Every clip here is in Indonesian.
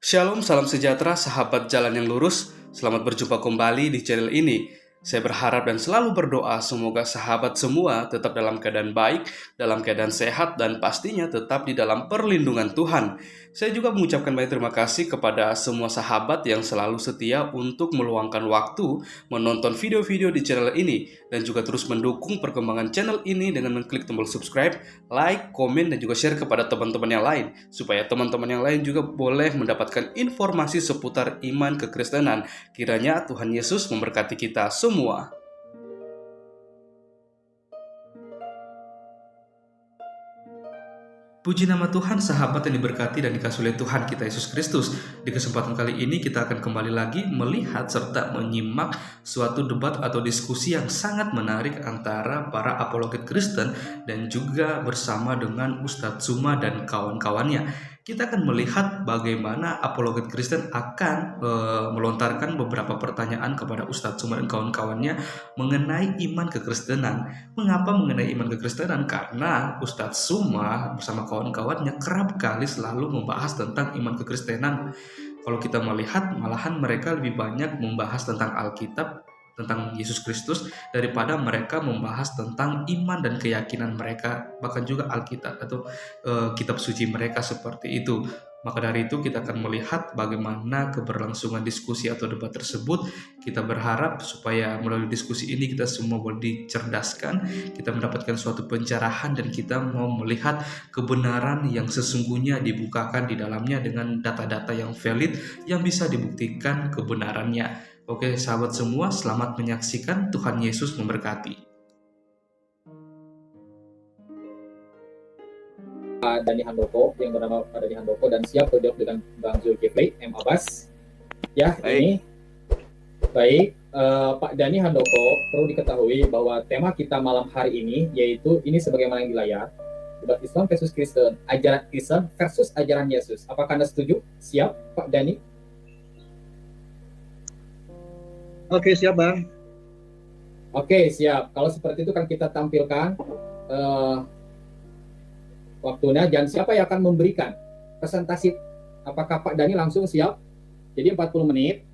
Shalom, salam sejahtera, sahabat jalan yang lurus. Selamat berjumpa kembali di channel ini. Saya berharap dan selalu berdoa semoga sahabat semua tetap dalam keadaan baik, dalam keadaan sehat, dan pastinya tetap di dalam perlindungan Tuhan. Saya juga mengucapkan banyak terima kasih kepada semua sahabat yang selalu setia untuk meluangkan waktu menonton video-video di channel ini dan juga terus mendukung perkembangan channel ini dengan mengklik tombol subscribe, like, komen, dan juga share kepada teman-teman yang lain supaya teman-teman yang lain juga boleh mendapatkan informasi seputar iman kekristenan. Kiranya Tuhan Yesus memberkati kita semua. Puji nama Tuhan, sahabat yang diberkati dan dikasihi oleh Tuhan kita Yesus Kristus. Di kesempatan kali ini kita akan kembali lagi melihat serta menyimak suatu debat atau diskusi yang sangat menarik antara para apologet Kristen dan juga bersama dengan Ustadz Zuma dan kawan-kawannya. Kita akan melihat bagaimana apologet Kristen akan melontarkan beberapa pertanyaan kepada Ustadz Zuma dan kawan-kawannya mengenai iman kekristenan. Mengapa mengenai iman kekristenan? Karena Ustadz Zuma bersama kawan-kawannya kerap kali selalu membahas tentang iman kekristenan. Kalau kita melihat, malahan mereka lebih banyak membahas tentang Alkitab, tentang Yesus Kristus, daripada mereka membahas tentang iman dan keyakinan mereka, bahkan juga Alkitab atau kitab suci mereka seperti itu. Maka dari itu kita akan melihat bagaimana keberlangsungan diskusi atau debat tersebut. Kita berharap supaya melalui diskusi ini kita semua boleh dicerdaskan, kita mendapatkan suatu pencerahan dan kita mau melihat kebenaran yang sesungguhnya dibukakan di dalamnya dengan data-data yang valid yang bisa dibuktikan kebenarannya. Oke sahabat semua, selamat menyaksikan. Tuhan Yesus memberkati. Pak Dhani Handoko yang bernama Pak Dhani Handoko dan siap berdialog dengan Bang Zulkifli M. Abbas. Ya, baik. Ini baik. Pak Dhani Handoko, perlu diketahui bahwa tema kita malam hari ini yaitu ini sebagaimana yang di layar, debat Islam versus Kristen, ajaran Kristen versus ajaran Yesus. Apakah Anda setuju? Siap, Pak Dhani? Oke, siap, Bang. Oke, siap. Kalau seperti itu kan kita tampilkan waktunya dan siapa yang akan memberikan presentasi. Apakah Pak Dhani langsung siap? Jadi 40 menit.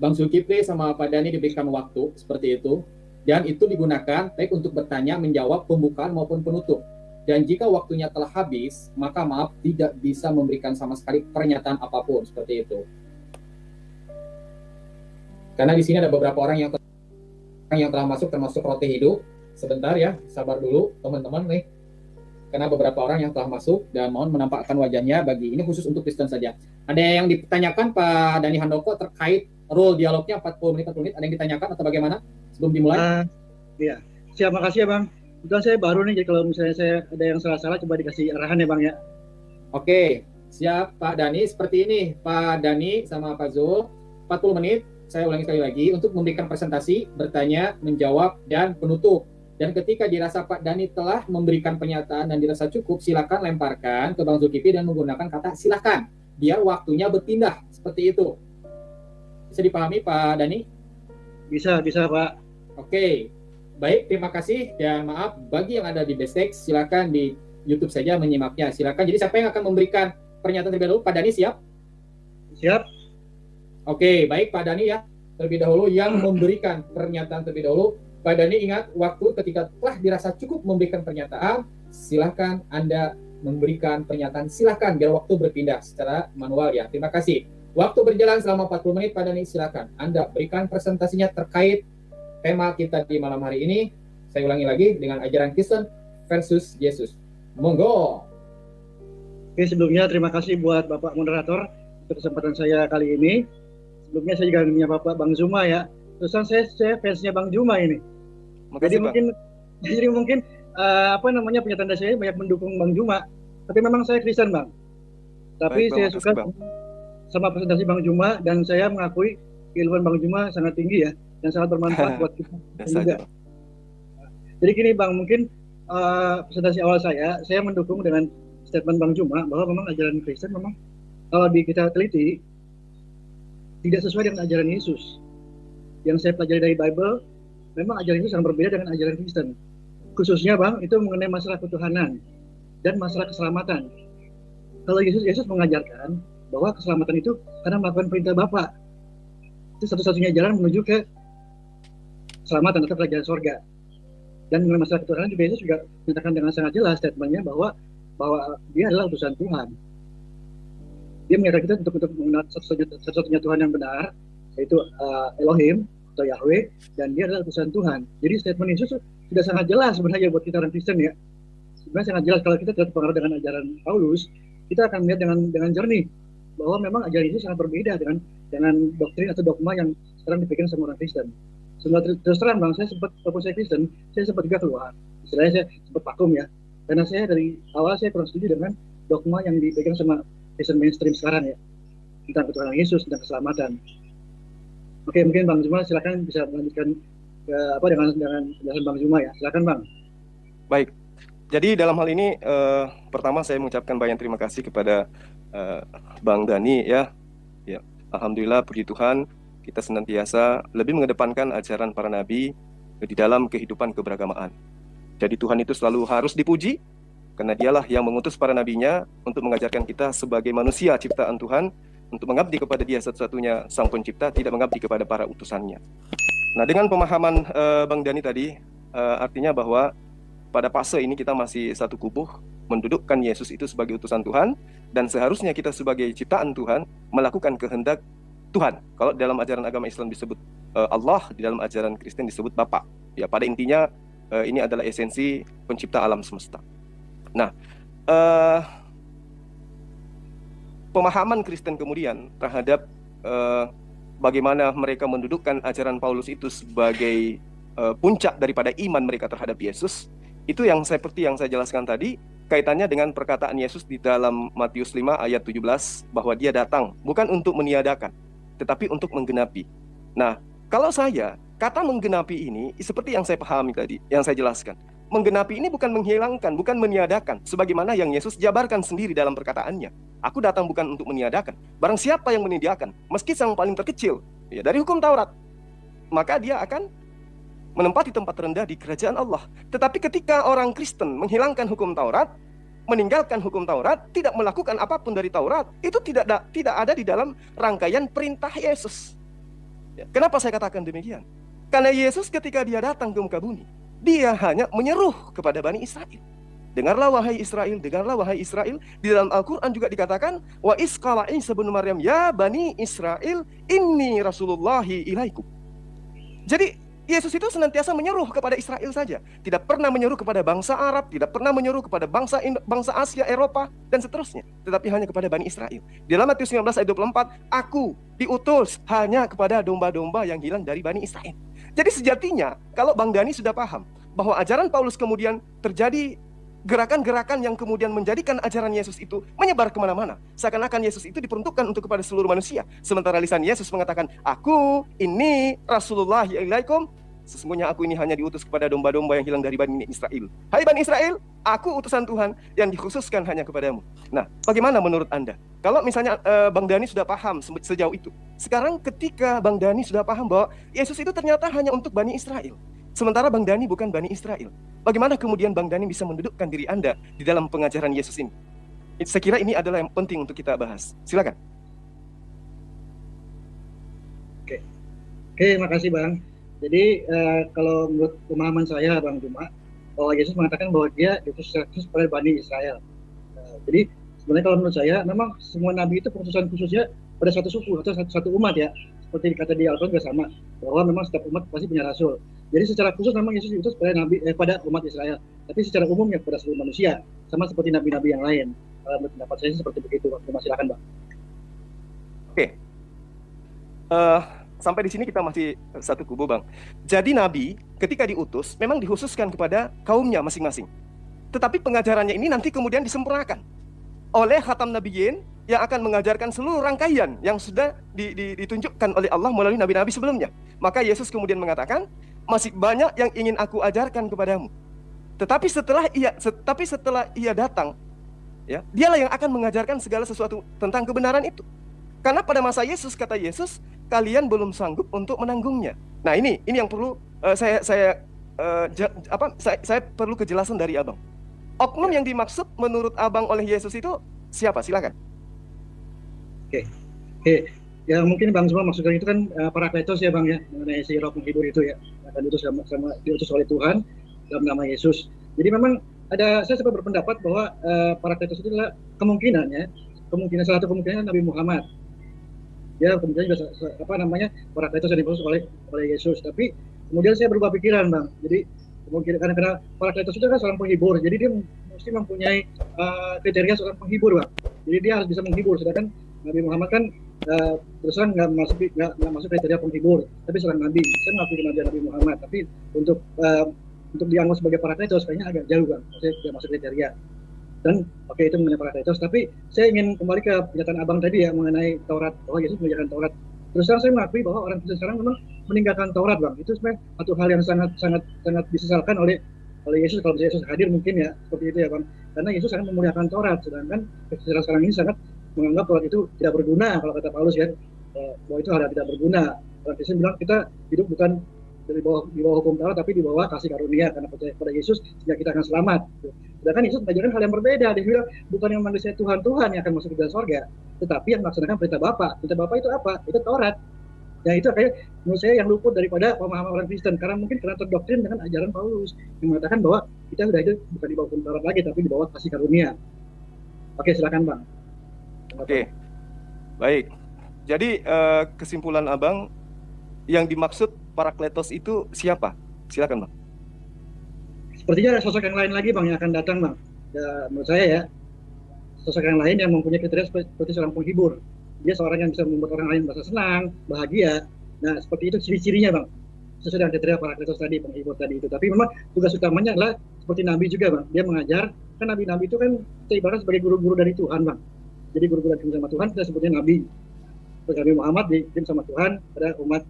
Bang Zulkifli sama Pak Dhani diberikan waktu seperti itu. Dan itu digunakan baik untuk bertanya, menjawab, pembukaan maupun penutup. Dan jika waktunya telah habis, maka maaf tidak bisa memberikan sama sekali pernyataan apapun seperti itu. Karena di sini ada beberapa orang yang telah masuk termasuk Roti Hidup. Sebentar ya, sabar dulu teman-teman nih. Karena beberapa orang yang telah masuk dan mohon menampakkan wajahnya bagi ini khusus untuk Kristen saja. Ada yang ditanyakan Pak Dhani Handoko terkait rule dialognya 40 menit. Ada yang ditanyakan atau bagaimana sebelum dimulai? Iya, siap, makasih ya Bang. Kebetulan saya baru nih, jadi kalau misalnya saya ada yang salah-salah coba dikasih arahan ya Bang ya. Oke, siap Pak Dhani. Seperti ini Pak Dhani sama Pak Zul, 40 menit. Saya ulangi sekali lagi untuk memberikan presentasi, bertanya, menjawab, dan penutup. Dan ketika dirasa Pak Dhani telah memberikan pernyataan dan dirasa cukup, silakan lemparkan ke Bang Zulkifli dan menggunakan kata silakan, biar waktunya berpindah seperti itu. Bisa dipahami Pak Dhani? Bisa Pak. Oke, baik, terima kasih dan maaf bagi yang ada di Bestex, silakan di YouTube saja menyimaknya. Silakan. Jadi siapa yang akan memberikan pernyataan terlebih dahulu? Pak Dhani siap? Siap. Oke, baik Pak Dhani ya, terlebih dahulu yang memberikan pernyataan terlebih dahulu. Pak Dhani ingat, waktu ketika telah dirasa cukup memberikan pernyataan, silahkan Anda memberikan pernyataan, silahkan biar waktu berpindah secara manual ya. Terima kasih. Waktu berjalan selama 40 menit, Pak Dhani silahkan Anda berikan presentasinya terkait tema kita di malam hari ini. Saya ulangi lagi dengan ajaran Kristen versus Yesus. Monggo. Oke, sebelumnya terima kasih buat Bapak Moderator untuk kesempatan saya kali ini. Sebelumnya saya juga menyapa Pak Bang Zuma ya. Terusan saya fansnya Bang Zuma ini. Makasih, jadi mungkin pernyataan saya banyak mendukung Bang Zuma. Tapi memang saya Kristen Bang. Tapi baik, saya suka sama presentasi Bang Zuma dan saya mengakui keilmuan Bang Zuma sangat tinggi ya dan sangat bermanfaat buat kita juga. Jadi gini Bang, mungkin presentasi awal saya mendukung dengan statement Bang Zuma bahwa memang ajaran Kristen memang kalau kita teliti tidak sesuai dengan ajaran Yesus. Yang saya pelajari dari Bible, memang ajaran itu sangat berbeda dengan ajaran Kristen. Khususnya Bang, itu mengenai masalah ketuhanan dan masalah keselamatan. Kalau Yesus mengajarkan bahwa keselamatan itu karena melakukan perintah Bapa. Itu satu-satunya jalan menuju ke keselamatan atau kerajaan sorga. Dan mengenai masalah ketuhanan juga Yesus juga menyatakan dengan sangat jelas statementnya bahwa dia adalah utusan Tuhan. Dia mengingatkan kita untuk mengenal satu-satunya Tuhan yang benar, yaitu Elohim atau Yahweh, dan dia adalah utusan Tuhan. Jadi statement Yesus sudah sangat jelas sebenarnya buat kita orang Kristen ya. Sebenarnya sangat jelas kalau kita tidak terpengaruh dengan ajaran Paulus, kita akan melihat dengan jernih bahwa memang ajaran Yesus sangat berbeda dengan doktrin atau dogma yang sekarang dipegang sama orang Kristen. Sebenarnya terus terang Bang, walaupun saya Kristen, saya sempat juga keluar. Istilahnya saya sempat vakum ya. Karena saya dari awal saya kurang setuju dengan dogma yang dipegang sama Kristen mainstream sekarang ya. Tentang ketuhanan Yesus, tentang keselamatan. Oke, mungkin Bang Zuma silakan bisa melanjutkan dengan penjelasan Bang Zuma ya. Silakan Bang. Baik. Jadi dalam hal ini pertama saya mengucapkan banyak terima kasih kepada Bang Dani ya. Ya, alhamdulillah puji Tuhan kita senantiasa lebih mengedepankan ajaran para nabi di dalam kehidupan keberagamaan. Jadi Tuhan itu selalu harus dipuji karena dialah yang mengutus para nabinya untuk mengajarkan kita sebagai manusia ciptaan Tuhan untuk mengabdi kepada Dia satu-satunya Sang Pencipta, tidak mengabdi kepada para utusannya. Nah, dengan pemahaman Bang Dani tadi, artinya bahwa pada fase ini kita masih satu kubu, mendudukkan Yesus itu sebagai utusan Tuhan, dan seharusnya kita sebagai ciptaan Tuhan melakukan kehendak Tuhan. Kalau dalam ajaran agama Islam disebut Allah, di dalam ajaran Kristen disebut Bapa. Ya, pada intinya ini adalah esensi pencipta alam semesta. Nah, pemahaman Kristen kemudian terhadap bagaimana mereka mendudukkan ajaran Paulus itu sebagai puncak daripada iman mereka terhadap Yesus, itu yang seperti yang saya jelaskan tadi, kaitannya dengan perkataan Yesus di dalam Matius 5 ayat 17, bahwa Dia datang bukan untuk meniadakan, tetapi untuk menggenapi. Nah, kalau saya, kata menggenapi ini seperti yang saya pahami tadi, yang saya jelaskan. Menggenapi ini bukan menghilangkan, bukan meniadakan, sebagaimana yang Yesus jabarkan sendiri dalam perkataannya. Aku datang bukan untuk meniadakan. Barang siapa yang meniadakan, meski sang paling terkecil ya, dari hukum Taurat, maka dia akan menempati tempat rendah di kerajaan Allah. Tetapi ketika orang Kristen menghilangkan hukum Taurat, meninggalkan hukum Taurat, tidak melakukan apapun dari Taurat, itu tidak ada di dalam rangkaian perintah Yesus. Ya, kenapa saya katakan demikian? Karena Yesus ketika dia datang ke muka bumi, dia hanya menyeruh kepada Bani Israel. Dengarlah wahai Israel, dengarlah wahai Israel. Di dalam Al-Quran juga dikatakan, wa isqala Isa bin Maryam, ya Bani Israel, inni Rasulullahi ilaikum. Jadi Yesus itu senantiasa menyeruh kepada Israel saja. Tidak pernah menyeruh kepada bangsa Arab, tidak pernah menyeruh kepada bangsa Asia, Eropa, dan seterusnya. Tetapi hanya kepada Bani Israel. Di dalam Matius 19 ayat 24, aku diutus hanya kepada domba-domba yang hilang dari Bani Israel. Jadi sejatinya, kalau Bang Dani sudah paham bahwa ajaran Paulus kemudian terjadi gerakan-gerakan yang kemudian menjadikan ajaran Yesus itu menyebar kemana-mana. Seakan-akan Yesus itu diperuntukkan untuk kepada seluruh manusia. Sementara lisan Yesus mengatakan, aku ini Rasulullah ilaikum. Sesungguhnya aku ini hanya diutus kepada domba-domba yang hilang dari Bani Israel. Hai Bani Israel, aku utusan Tuhan yang dikhususkan hanya kepadamu. Nah, bagaimana menurut Anda? Kalau misalnya Bang Dani sudah paham sejauh itu. Sekarang ketika Bang Dani sudah paham bahwa Yesus itu ternyata hanya untuk Bani Israel. Sementara Bang Dani bukan Bani Israel. Bagaimana kemudian Bang Dani bisa mendudukkan diri Anda di dalam pengajaran Yesus ini? Saya kira ini adalah yang penting untuk kita bahas. Silakan. Oke, makasih Bang. Jadi kalau menurut pemahaman saya Bang Zuma, bahwa Yesus mengatakan bahwa dia diutus kepada Bani Israel. Jadi sebenarnya kalau menurut saya, memang semua nabi itu khususan khususnya pada satu suku atau satu umat ya. Seperti dikata di Al-Quran juga sama, bahwa memang setiap umat pasti punya rasul. Jadi secara khusus memang Yesus diutus pada umat Israel, tapi secara umumnya kepada seluruh manusia, sama seperti nabi-nabi yang lain. Menurut pendapat saya seperti begitu. Silakan Bang. Oke. Sampai di sini kita masih satu kubu Bang. Jadi nabi ketika diutus memang dikhususkan kepada kaumnya masing-masing. Tetapi pengajarannya ini nanti kemudian disempurnakan oleh khatam nabiyyin yang akan mengajarkan seluruh rangkaian yang sudah ditunjukkan oleh Allah melalui nabi-nabi sebelumnya. Maka Yesus kemudian mengatakan, masih banyak yang ingin aku ajarkan kepadamu. Tetapi setelah ia datang, ya, dialah yang akan mengajarkan segala sesuatu tentang kebenaran itu. Karena pada masa Yesus, kata Yesus, kalian belum sanggup untuk menanggungnya. Nah, ini yang perlu saya perlu kejelasan dari Abang. Oknum yang dimaksud menurut Abang oleh Yesus itu siapa? Silakan. Oke. Ya mungkin Bang semua maksudnya itu kan Parakletos ya Bang ya, mengenai si roh penghibur itu ya, akan diutus diutus oleh Tuhan dalam nama Yesus. Jadi memang saya sempat berpendapat bahwa Parakletos itu adalah kemungkinan salah satu kemungkinan Nabi Muhammad. Ya kemudian juga Parakletos yang diutus oleh Yesus. Tapi kemudian saya berubah pikiran Bang. Jadi mungkin karena Parakletos itu kan seorang penghibur, jadi dia mesti mempunyai kriteria seorang penghibur Bang. Jadi dia harus bisa menghibur, sedangkan Nabi Muhammad kan terus terang nggak masuk kriteria penghibur, tapi seorang nabi. Saya mengakui kenabian Nabi Muhammad, tapi untuk dianggap sebagai Parakletos kayaknya agak jauh Bang. Saya tidak masuk kriteria. Dan itu mengenai Parakletos. Tapi saya ingin kembali ke pernyataan Abang tadi ya mengenai Taurat, bahwa Yesus mengajarkan Taurat. Terus terang saya mengakui bahwa orang Kristen sekarang memang meninggalkan Taurat Bang. Itu sebenarnya satu hal yang sangat disesalkan oleh Yesus kalau Yesus hadir mungkin ya seperti itu ya Bang. Karena Yesus sangat memuliakan Taurat, sedangkan sekarang ini sangat menganggap Taurat itu tidak berguna, kalau kata Paulus ya, bahwa itu hal yang tidak berguna. Orang Kristen bilang kita hidup bukan di bawah hukum Taurat, tapi di bawah kasih karunia karena percaya pada Yesus sehingga kita akan selamat. Sedangkan Yesus mengajarkan hal yang berbeda. Dia bilang bukan yang manggil saya Tuhan yang akan masuk ke dalam surga, tetapi yang melaksanakan perintah Bapa. Perintah Bapa itu apa? Itu Taurat. Ya itu kayak menurut saya yang luput daripada pemahaman orang Kristen karena terdoktrin dengan ajaran Paulus yang mengatakan bahwa kita sudah hidup bukan di bawah hukum Taurat lagi, tapi di bawah kasih karunia. Oke, silakan Bang. Oke, baik. Jadi kesimpulan Abang, yang dimaksud Parakletos itu siapa? Silakan Bang. Sepertinya ada sosok yang lain lagi Bang yang akan datang Bang. Ya, menurut saya ya, sosok yang lain yang mempunyai kriteria seperti seorang penghibur. Dia seorang yang bisa membuat orang lain merasa senang, bahagia. Nah, seperti itu ciri-cirinya Bang. Sesuai dengan kriteria Parakletos tadi, penghibur tadi itu. Tapi memang tugas utamanya adalah seperti Nabi juga Bang. Dia mengajar, kan Nabi-Nabi itu kan ibarat sebagai guru-guru dari Tuhan Bang. Jadi guru-guru yang sama Tuhan kita sebutnya Nabi. Nabi Muhammad dikirim sama Tuhan pada umat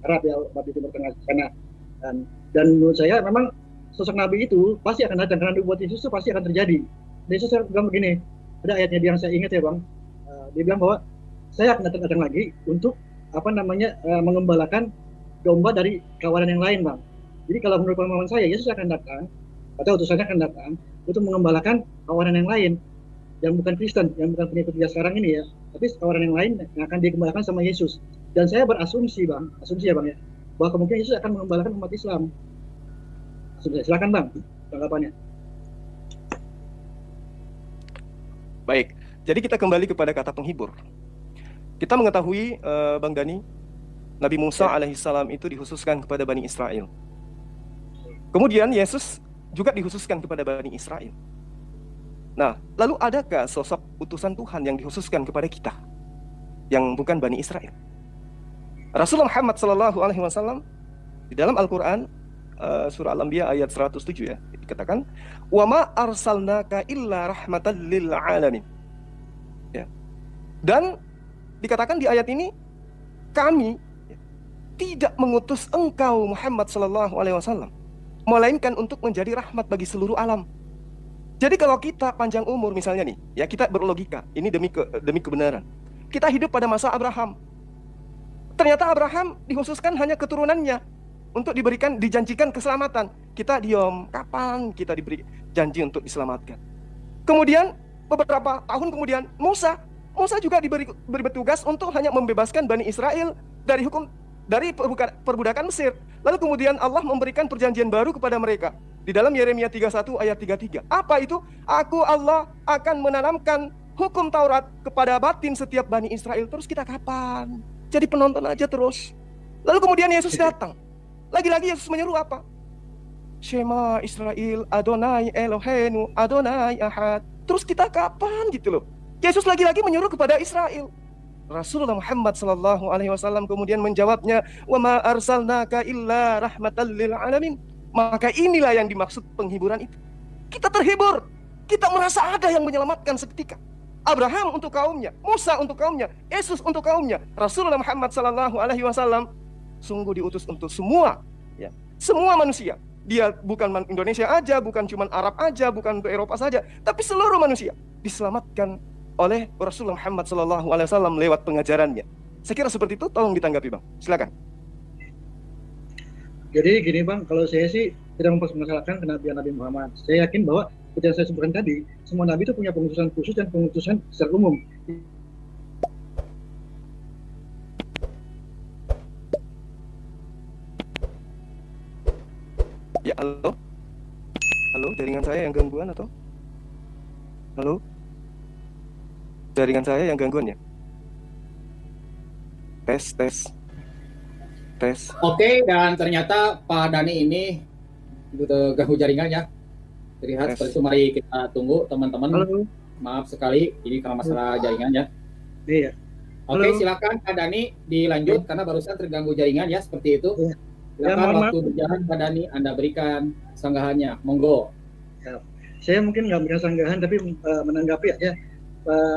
Arab ya, umat di Timur Tengah sana. Dan menurut saya memang sosok Nabi itu pasti akan datang karena dibuat Yesus itu pasti akan terjadi. Yesus bilang begini, ada ayatnya yang saya ingat ya Bang. Dia bilang bahwa saya akan datang lagi untuk mengembalakan domba dari kawanan yang lain Bang. Jadi kalau menurut pemahaman saya Yesus akan datang atau utusannya akan datang untuk mengembalakan kawanan yang lain yang bukan Kristen, yang bukan pengikut dia sekarang ini ya, tapi kawanan yang lain yang akan dikembalikan sama Yesus. Dan saya berasumsi ya Bang ya, bahwa kemungkinan Yesus akan mengembalikan umat Islam. Silakan Bang, tanggapannya. Baik, jadi kita kembali kepada kata penghibur. Kita mengetahui Bang Dani, Nabi Musa alaihissalam itu dikhususkan kepada Bani Israel. Kemudian Yesus juga dikhususkan kepada Bani Israel. Nah, lalu adakah sosok utusan Tuhan yang dikhususkan kepada kita yang bukan Bani Israel? Rasulullah Muhammad SAW di dalam Al-Quran surah Al-Anbiya ayat 107 ya, dikatakan wa ma arsalnaka illa rahmatan lil alamin. Ya. Dan dikatakan di ayat ini kami tidak mengutus engkau Muhammad SAW melainkan untuk menjadi rahmat bagi seluruh alam. Jadi kalau kita panjang umur misalnya nih, ya kita berlogika, ini demi kebenaran. Kita hidup pada masa Abraham. Ternyata Abraham dikhususkan hanya keturunannya untuk dijanjikan keselamatan. Kita diam, kapan kita diberi janji untuk diselamatkan? Kemudian beberapa tahun kemudian Musa juga diberi bertugas untuk hanya membebaskan Bani Israel dari perbudakan Mesir. Lalu kemudian Allah memberikan perjanjian baru kepada mereka. Di dalam Yeremia 31 ayat 33. Apa itu? Aku Allah akan menanamkan hukum Taurat kepada batin setiap Bani Israel. Terus kita kapan? Jadi penonton aja terus. Lalu kemudian Yesus datang. Lagi-lagi Yesus menyeru apa? Shema Israel, Adonai Eloheinu, Adonai Ahad. Terus kita kapan gitu loh? Yesus lagi-lagi menyuruh kepada Israel. Rasulullah Muhammad SAW kemudian menjawabnya, wa ma arsalnaka illa rahmatan lil alamin. Maka inilah yang dimaksud penghiburan itu. Kita terhibur, kita merasa ada yang menyelamatkan seketika. Abraham untuk kaumnya, Musa untuk kaumnya, Yesus untuk kaumnya. Rasulullah Muhammad SAW sungguh diutus untuk semua, ya, semua manusia. Dia bukan Indonesia aja, bukan cuma Arab aja, bukan untuk Eropa saja, tapi seluruh manusia diselamatkan oleh Rasulullah Muhammad SAW lewat pengajarannya. Saya kira seperti itu, tolong ditanggapi Bang, silakan. Jadi gini Bang, kalau saya sih tidak mempermasalahkan kenabian Nabi Muhammad. Saya yakin bahwa seperti yang saya sebutkan tadi, semua nabi itu punya pengutusan khusus dan pengutusan secara umum. halo? Halo, jaringan saya yang gangguan atau? Halo? Jaringan saya yang gangguan ya? Tes, tes. Tes. Oke, dan ternyata Pak Dani ini ganggu jaringan ya. Terlihat seperti itu. Mari kita tunggu teman-teman. Halo. Maaf sekali, ini karena masalah jaringan ya. Iya. Oke, Halo. silakan Pak Dani dilanjut karena barusan terganggu jaringan ya, seperti itu. Iya. Silakan mohon waktu berjalan Pak Dani, Anda berikan sanggahannya. Monggo. Saya mungkin nggak berikan sanggahan, tapi menanggapi aja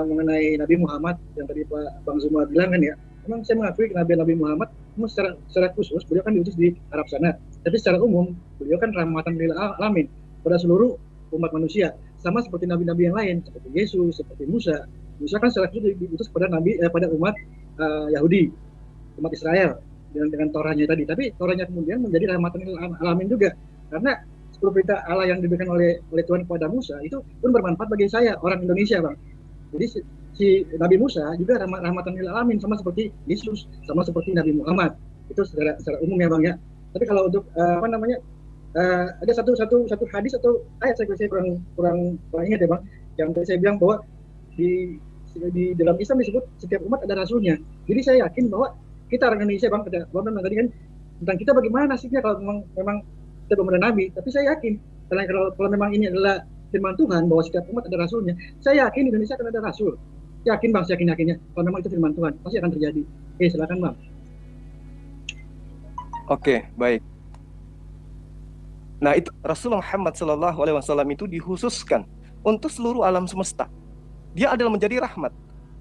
mengenai Nabi Muhammad yang tadi Pak Bang Zuma bilang kan ya. Memang saya mengakui Nabi Muhammad secara khusus beliau kan diutus di Arab sana. Tapi secara umum beliau kan rahmatan lil alamin pada seluruh umat manusia. Sama seperti nabi-nabi yang lain, seperti Yesus, seperti Musa. Musa kan secara khusus diutus pada pada umat Yahudi, umat Israel dengan Torahnya tadi. Tapi Torahnya kemudian menjadi rahmatan lil alamin juga. Karena 10 perintah Allah yang diberikan oleh Tuhan kepada Musa itu pun bermanfaat bagi saya, orang Indonesia, Bang. Jadi si Nabi Musa juga rahmatan lil alamin, sama seperti Yesus, sama seperti Nabi Muhammad. Itu secara umum ya, Bang ya. Tapi kalau untuk ada satu hadis atau ayat saya kurang ingat ya, Bang, yang tadi saya bilang bahwa di dalam Islam disebut setiap umat ada rasulnya. Jadi saya yakin bahwa kita orang Indonesia, Bang, Bang tadi kan tentang kita bagaimana nasibnya kalau memang kita belum ada nabi. Tapi saya yakin kalau memang ini adalah firman Tuhan bahwa setiap umat ada rasulnya, saya yakin Indonesia akan ada rasul. Yakin, Bang, saya yakinnya. Kalau memang itu firman Tuhan, pasti akan terjadi. Oke, silakan, Bang. Oke, baik. Nah, itu Rasulullah Muhammad SAW itu dikhususkan untuk seluruh alam semesta. Dia adalah menjadi rahmat.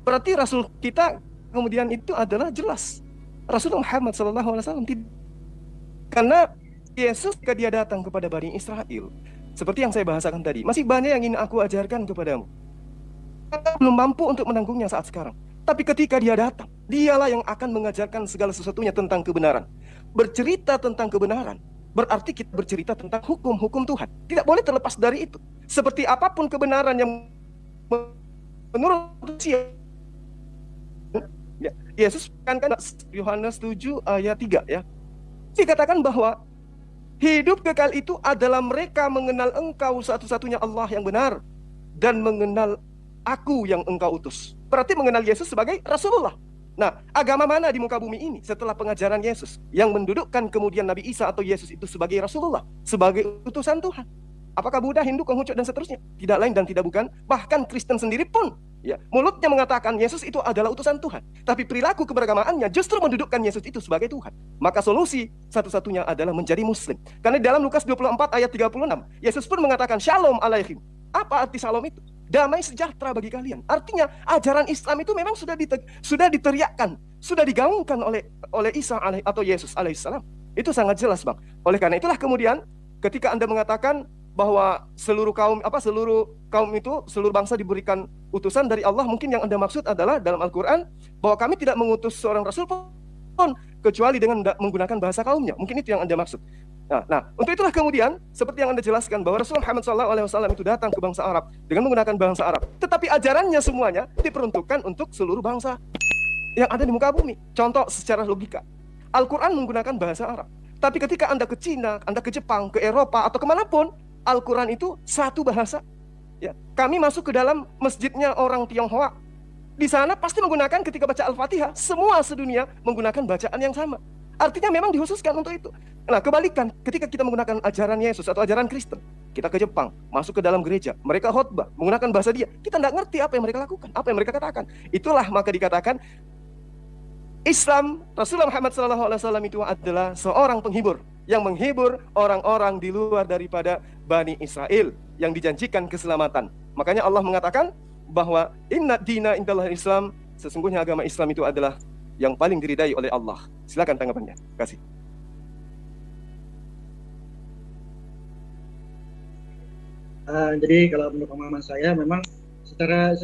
Berarti Rasul kita kemudian itu adalah jelas Rasulullah Muhammad SAW tidak. Karena Yesus ketika dia datang kepada Bani Israel, seperti yang saya bahasakan tadi, masih banyak yang ingin aku ajarkan kepadamu. Belum mampu untuk menanggungnya saat sekarang. Tapi ketika dia datang, dialah yang akan mengajarkan segala sesuatunya tentang kebenaran. Bercerita tentang kebenaran berarti kita bercerita tentang hukum-hukum Tuhan. Tidak boleh terlepas dari itu. Seperti apapun kebenaran yang menurut manusia. Ya, Yesus kan Yohanes 7 ayat 3 ya. Dikatakan bahwa hidup kekal itu adalah mereka mengenal Engkau satu-satunya Allah yang benar dan mengenal Aku yang Engkau utus. Berarti mengenal Yesus sebagai Rasulullah. Nah, agama mana di muka bumi ini setelah pengajaran Yesus yang mendudukkan kemudian Nabi Isa atau Yesus itu sebagai Rasulullah, sebagai utusan Tuhan? Apakah Buddha, Hindu, Konghucu dan seterusnya? Tidak lain dan tidak bukan. Bahkan Kristen sendiri pun ya, mulutnya mengatakan Yesus itu adalah utusan Tuhan, tapi perilaku keberagamaannya justru mendudukkan Yesus itu sebagai Tuhan. Maka solusi satu-satunya adalah menjadi Muslim. Karena dalam Lukas 24 ayat 36, Yesus pun mengatakan Shalom Aleichem. Apa arti Shalom itu? Damai sejahtera bagi kalian. Artinya ajaran Islam itu memang sudah diteriakkan, sudah digaungkan oleh Isa atau Yesus alaihissalam. Itu sangat jelas, Bang. Oleh karena itulah kemudian ketika Anda mengatakan bahwa seluruh kaum itu, seluruh bangsa diberikan utusan dari Allah, mungkin yang Anda maksud adalah dalam Al-Qur'an bahwa kami tidak mengutus seorang rasul pun kecuali dengan menggunakan bahasa kaumnya. Mungkin itu yang Anda maksud. Nah, untuk itulah kemudian seperti yang Anda jelaskan bahwa Rasulullah Muhammad SAW itu datang ke bangsa Arab dengan menggunakan bahasa Arab. Tetapi ajarannya semuanya diperuntukkan untuk seluruh bangsa yang ada di muka bumi. Contoh secara logika, Al-Quran menggunakan bahasa Arab. Tapi ketika Anda ke Cina, Anda ke Jepang, ke Eropa, atau kemanapun, Al-Quran itu satu bahasa. Ya, kami masuk ke dalam masjidnya orang Tionghoa. Di sana pasti menggunakan ketika baca Al-Fatihah, semua sedunia menggunakan bacaan yang sama. Artinya memang dikhususkan untuk itu. Nah, kebalikan, ketika kita menggunakan ajaran Yesus atau ajaran Kristen, kita ke Jepang, masuk ke dalam gereja, mereka khotbah, menggunakan bahasa dia, kita tidak ngerti apa yang mereka lakukan, apa yang mereka katakan. Itulah maka dikatakan Islam, Rasulullah Muhammad SAW itu adalah seorang penghibur yang menghibur orang-orang di luar daripada Bani Israel yang dijanjikan keselamatan. Makanya Allah mengatakan bahwa inna dina indallahi Islam, sesungguhnya agama Islam itu adalah yang paling diridai oleh Allah. Silakan tanggapannya. Terima kasih. Jadi kalau menurut pemahaman saya memang secara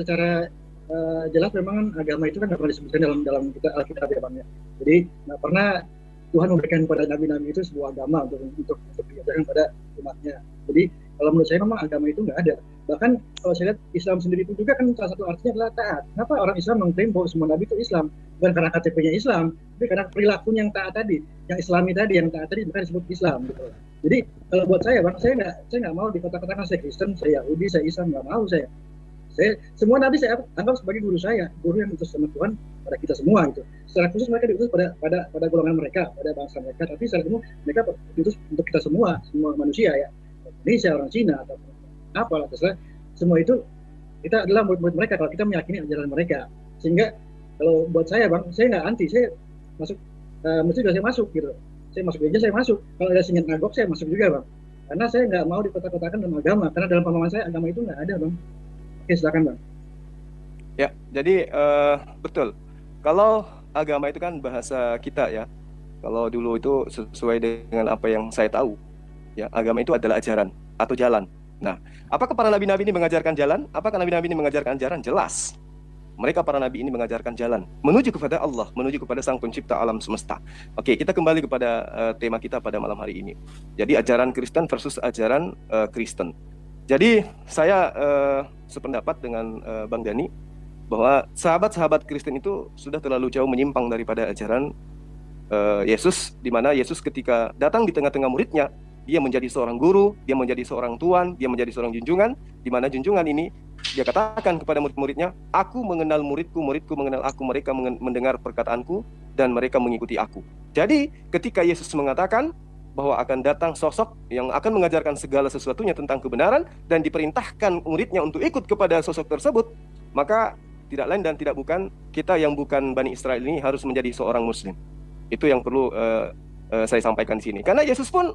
jelas memang agama itu kan tidak pernah disebutkan dalam kita Alkitab ya, Bang ya. Jadi nggak pernah Tuhan memberikan kepada nabi-nabi itu sebuah agama untuk diajarkan pada umatnya. Jadi kalau menurut saya memang agama itu nggak ada. Bahkan kalau saya lihat Islam sendiri itu juga kan salah satu artinya adalah taat. Kenapa orang Islam mengklaim bahwa semua nabi itu Islam? Bukan karena KTP-nya Islam, tapi karena perilakunya yang taat tadi, yang Islami tadi, yang taat tadi bukan disebut Islam gitu. Jadi kalau buat saya bang, saya nggak mau dikata-katakan saya Kristen, saya Yahudi, saya Islam, nggak mau saya. Semua nabi saya anggap sebagai guru saya, guru yang diutus sama Tuhan pada kita semua gitu. Secara khusus mereka diutus pada golongan mereka, pada bangsa mereka, tapi secara umum mereka diutus untuk kita semua manusia ya. Indonesia, orang Cina atau apalah terserah. Semua itu kita adalah murid-murid mereka kalau kita meyakini ajaran mereka. Sehingga kalau buat saya bang, saya nggak anti, saya masuk mesti juga saya masuk gitu. Saya masuk gereja, saya masuk. Kalau ada sinagog saya masuk juga bang. Karena saya nggak mau dikotak-kotakan dalam agama, karena dalam pemahaman saya agama itu nggak ada bang. Oke, silakan bang. Ya, jadi betul. Kalau agama itu kan bahasa kita ya. Kalau dulu itu sesuai dengan apa yang saya tahu, ya agama itu adalah ajaran atau jalan. Nah, apakah para nabi-nabi ini mengajarkan jalan? Apakah nabi-nabi ini mengajarkan ajaran? Jelas. Mereka para nabi ini mengajarkan jalan menuju kepada Allah, menuju kepada Sang Pencipta alam semesta. Oke, kita kembali kepada tema kita pada malam hari ini. Jadi ajaran Kristen versus ajaran Kristen. Jadi saya sependapat dengan Bang Dani bahwa sahabat-sahabat Kristen itu sudah terlalu jauh menyimpang daripada ajaran Yesus, di mana Yesus ketika datang di tengah-tengah muridnya, dia menjadi seorang guru, dia menjadi seorang tuan, dia menjadi seorang junjungan, di mana junjungan ini dia katakan kepada murid-muridnya, aku mengenal muridku, muridku mengenal aku, mereka mendengar perkataanku dan mereka mengikuti aku. Jadi ketika Yesus mengatakan bahwa akan datang sosok yang akan mengajarkan segala sesuatunya tentang kebenaran dan diperintahkan muridnya untuk ikut kepada sosok tersebut, maka tidak lain dan tidak bukan kita yang bukan Bani Israel ini harus menjadi seorang Muslim. Itu yang perlu saya sampaikan di sini. Karena Yesus pun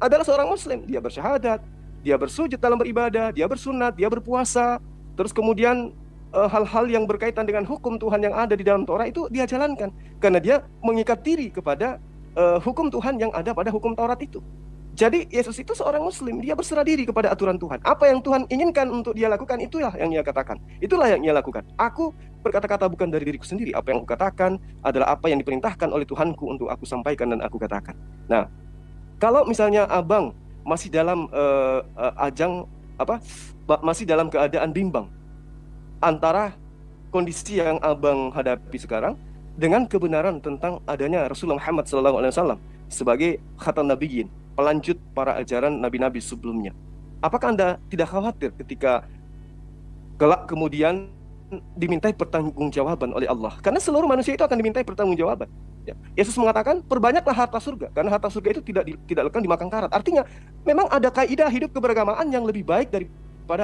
adalah seorang Muslim. Dia bersyahadat, dia bersujud dalam beribadah, dia bersunat, dia berpuasa. Terus kemudian hal-hal yang berkaitan dengan hukum Tuhan yang ada di dalam Torah itu dia jalankan. Karena dia mengikat diri kepada hukum Tuhan yang ada pada hukum Taurat itu. Jadi Yesus itu seorang Muslim, dia berserah diri kepada aturan Tuhan. Apa yang Tuhan inginkan untuk dia lakukan, itulah yang dia katakan. Itulah yang dia lakukan. Aku berkata-kata bukan dari diriku sendiri. Apa yang aku katakan adalah apa yang diperintahkan oleh Tuhanku untuk aku sampaikan dan aku katakan. Nah, kalau misalnya abang masih dalam masih dalam keadaan bimbang antara kondisi yang abang hadapi sekarang dengan kebenaran tentang adanya Rasulullah Muhammad SAW sebagai khatam nabiyyin, pelanjut para ajaran nabi-nabi sebelumnya. Apakah Anda tidak khawatir ketika kelak kemudian dimintai pertanggungjawaban oleh Allah? Karena seluruh manusia itu akan dimintai pertanggungjawaban. Ya. Yesus mengatakan, perbanyaklah harta surga, karena harta surga itu tidak lekang dimakan karat. Artinya, memang ada kaidah hidup keberagamaan yang lebih baik daripada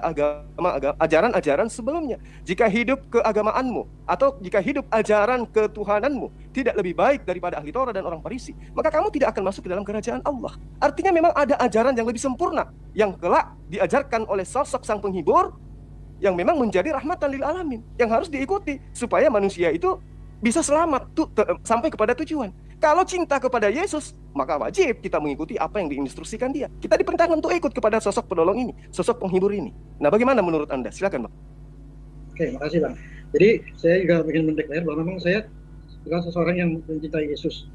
ajaran-ajaran sebelumnya. Jika hidup keagamaanmu atau jika hidup ajaran ketuhananmu tidak lebih baik daripada ahli Taurat dan orang Farisi, maka kamu tidak akan masuk ke dalam kerajaan Allah. Artinya memang ada ajaran yang lebih sempurna yang kelak diajarkan oleh sosok sang penghibur yang memang menjadi rahmatan lil alamin, yang harus diikuti supaya manusia itu bisa selamat sampai kepada tujuan. Kalau cinta kepada Yesus, maka wajib kita mengikuti apa yang diinstruksikan dia. Kita diperintahkan untuk ikut kepada sosok penolong ini, sosok penghibur ini. Nah, bagaimana menurut Anda? Silakan, Bang. Oke, makasih Bang. Jadi saya juga ingin mendeklarasi bahwa memang saya adalah seseorang yang mencintai Yesus,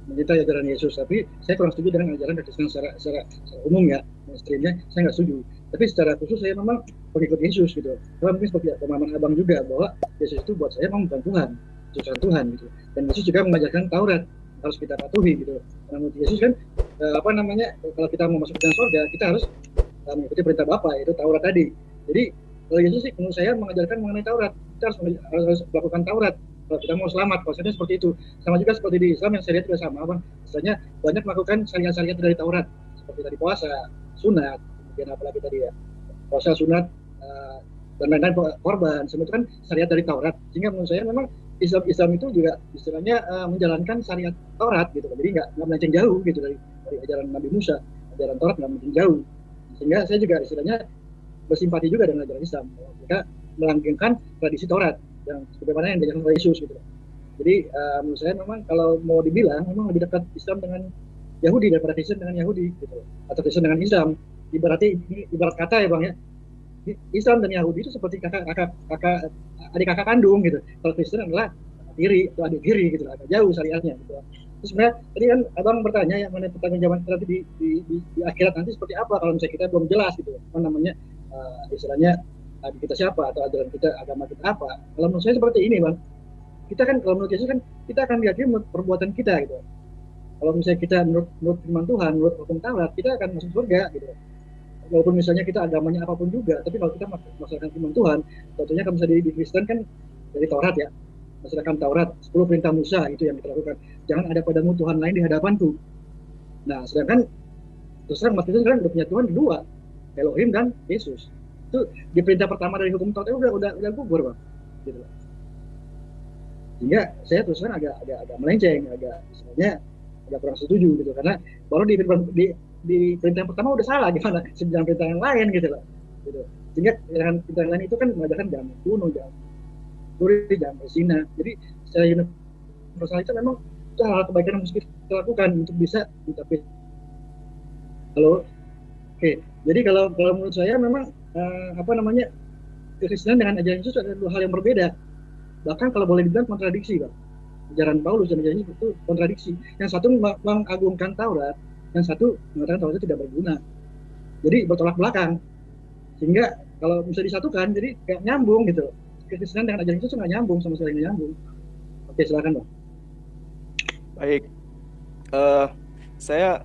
mencintai ajaran Yesus. Tapi saya kurang setuju dengan ajaran Kristen secara umum ya, mainstreamnya saya nggak setuju. Tapi secara khusus saya memang pengikut Yesus gitu. Karena mungkin seperti pemahaman abang juga bahwa Yesus itu buat saya memang bukan Tuhan, utusan Tuhan gitu. Dan Yesus juga mengajarkan Taurat harus kita patuhi gitu. Karena menurut Yesus kan kalau kita mau masuk ke dalam surga kita harus mengikuti perintah Bapa, yaitu Taurat tadi. Jadi kalau Yesus sih menurut saya mengajarkan mengenai Taurat, kita harus melakukan Taurat kalau kita mau selamat. Maksudnya seperti itu. Sama juga seperti di Islam yang saya lihat juga sama, Bang. Misalnya banyak melakukan syariat-syariat dari Taurat seperti tadi puasa, sunat, kemudian apalagi tadi ya puasa, sunat, dan lain-lain, korban, semua itu kan syariat dari Taurat. Sehingga menurut saya memang Islam itu juga istilahnya menjalankan syariat Taurat gitu. Jadi nggak melenceng jauh gitu dari ajaran Nabi Musa, ajaran Taurat nggak melenceng jauh. Sehingga saya juga istilahnya bersimpati juga dengan ajaran Islam. Mereka melanggengkan tradisi Taurat yang sebagaimana yang diajarkan oleh Yesus gitu. Jadi menurut saya memang kalau mau dibilang memang lebih dekat Islam dengan Yahudi daripada Kristen dengan Yahudi gitu. Atau Kristen dengan Islam. Ibarat kata ya Bang ya. Islam dan Yahudi itu seperti adik kakak kandung gitu. Kalau Kristen adalah tiri atau adik tiri gitu, agak jauh syariatnya gitu. Terus sebenarnya tadi kan abang bertanya yang mengenai pertanggungjawaban kita nanti di akhirat nanti seperti apa kalau misalnya kita belum jelas gitu, apa namanya istilahnya kita siapa atau ajaran kita, agama kita apa. Kalau menurut saya seperti ini Bang, kita kan kalau menurut Yesus kan kita akan lihat perbuatan kita gitu. Kalau misalnya kita menurut firman Tuhan, menurut hukum Taurat, kita akan masuk surga gitu. Walaupun misalnya kita agamanya apapun juga, tapi kalau kita melaksanakan firman Tuhan, contohnya kalau misalnya di Kristen kan dari Taurat ya, melaksanakan Taurat, 10 perintah Musa itu yang kita lakukan. Jangan ada padamu Tuhan lain di hadapanku. Nah, sedangkan terus terang umat Kristen sekarang udah punya Tuhan dua, Elohim dan Yesus. Itu di perintah pertama dari hukum Taurat udah gugur, Bang. Gitu. Sehingga saya terus terang agak melenceng, sebenarnya agak kurang setuju gitu, karena baru di perintah yang pertama udah salah, gimana 9 perintah yang lain gitu loh. Gitu. Sehingga perintah yang lain itu kan mengajarkan jangan membunuh, jangan mencuri, jangan berzina. Jadi secara universal itu memang itu hal kebaikan yang mesti kita lakukan untuk bisa mencapai. Halo, oke. Jadi kalau menurut saya memang Kekristenan dengan ajaran Yesus ada dua hal yang berbeda. Bahkan kalau boleh dibilang kontradiksi, Bang. Ajaran Paulus dan ajaran Yesus itu kontradiksi. Yang satu mengagungkan Taurat, yang satu mengatakan Taurat itu tidak berguna. Jadi bertolak belakang. Sehingga kalau bisa disatukan, jadi kayak nyambung gitu. Kekristenan dengan ajaran Yesus nggak nyambung, sama sekali nggak nyambung. Oke, silakan, Bang. Baik, saya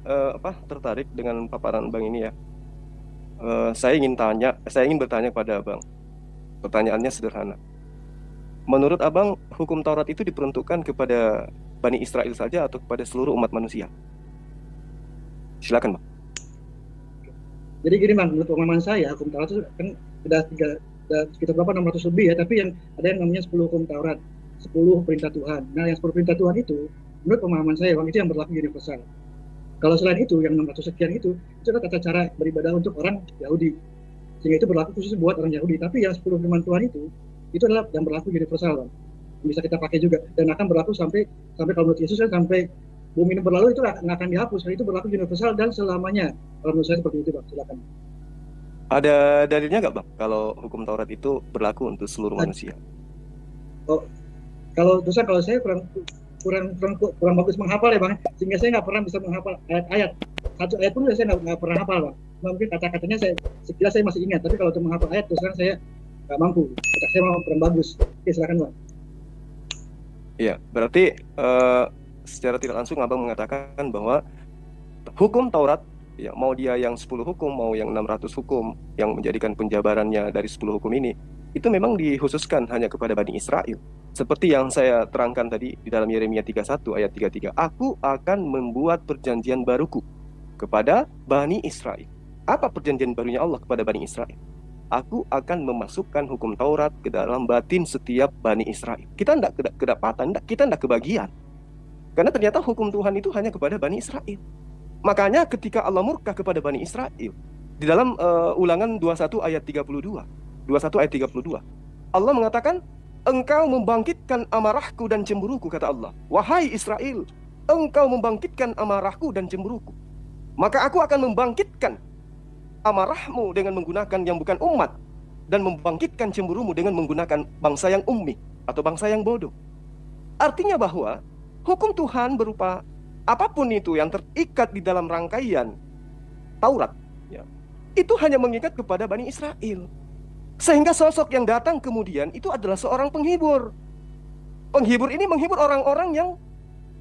tertarik dengan paparan Bang ini ya. Saya ingin bertanya kepada Abang. Pertanyaannya sederhana. Menurut Abang, hukum Taurat itu diperuntukkan kepada Bani Israel saja atau kepada seluruh umat manusia? Silakan, Bang. Jadi gini, Bang, menurut pemahaman saya, hukum Taurat itu kan sudah sekitar berapa, 600 lebih ya, tapi yang ada yang namanya 10 hukum Taurat, 10 perintah Tuhan. Nah, yang 10 perintah Tuhan itu, menurut pemahaman saya, Bang, itu yang berlaku universal. Kalau selain itu, yang 600 sekian itu adalah tata cara beribadah untuk orang Yahudi. Sehingga itu berlaku khusus buat orang Yahudi. Tapi yang 10 firman Tuhan itu adalah yang berlaku universal, Bang. Bisa kita pakai juga. Dan akan berlaku sampai kalau menurut Yesus kan sampai bumi ini berlalu itu nggak akan dihapus. Karena itu berlaku universal dan selamanya. Kalau menurut saya seperti itu, Bang. Silakan. Ada dalilnya nggak, Bang, kalau hukum Taurat itu berlaku untuk seluruh manusia? Oh, kalau saya kurang bagus menghafal ya, Bang, sehingga saya nggak pernah bisa menghafal ayat-ayat. Satu ayat pun saya nggak pernah hafal, Bang. Mungkin kata-katanya sekilas saya masih ingat, tapi kalau untuk menghafal ayat terus terang saya nggak mampu. Kata saya mau kurang bagus. Oke, silakan, Bang. Iya, berarti secara tidak langsung Abang mengatakan bahwa hukum Taurat, ya, mau dia yang 10 hukum, mau yang 600 hukum, yang menjadikan penjabarannya dari 10 hukum ini, itu memang dikhususkan hanya kepada Bani Israel. Seperti yang saya terangkan tadi di dalam Yeremia 31 ayat 33. Aku akan membuat perjanjian baruku kepada Bani Israel. Apa perjanjian barunya Allah kepada Bani Israel? Aku akan memasukkan hukum Taurat ke dalam batin setiap Bani Israel. Kita tidak kedapatan, kita tidak kebagian. Karena ternyata hukum Tuhan itu hanya kepada Bani Israel. Makanya ketika Allah murka kepada Bani Israel, di dalam Ulangan 21 ayat 32, Allah mengatakan, engkau membangkitkan amarahku dan cemburuku, kata Allah. Wahai Israel, engkau membangkitkan amarahku dan cemburuku. Maka aku akan membangkitkan amarahmu dengan menggunakan yang bukan umat, dan membangkitkan cemburumu dengan menggunakan bangsa yang ummi atau bangsa yang bodoh. Artinya bahwa hukum Tuhan berupa apapun itu yang terikat di dalam rangkaian Taurat, ya, itu hanya mengikat kepada Bani Israel. Sehingga sosok yang datang kemudian itu adalah seorang penghibur. Penghibur ini menghibur orang-orang yang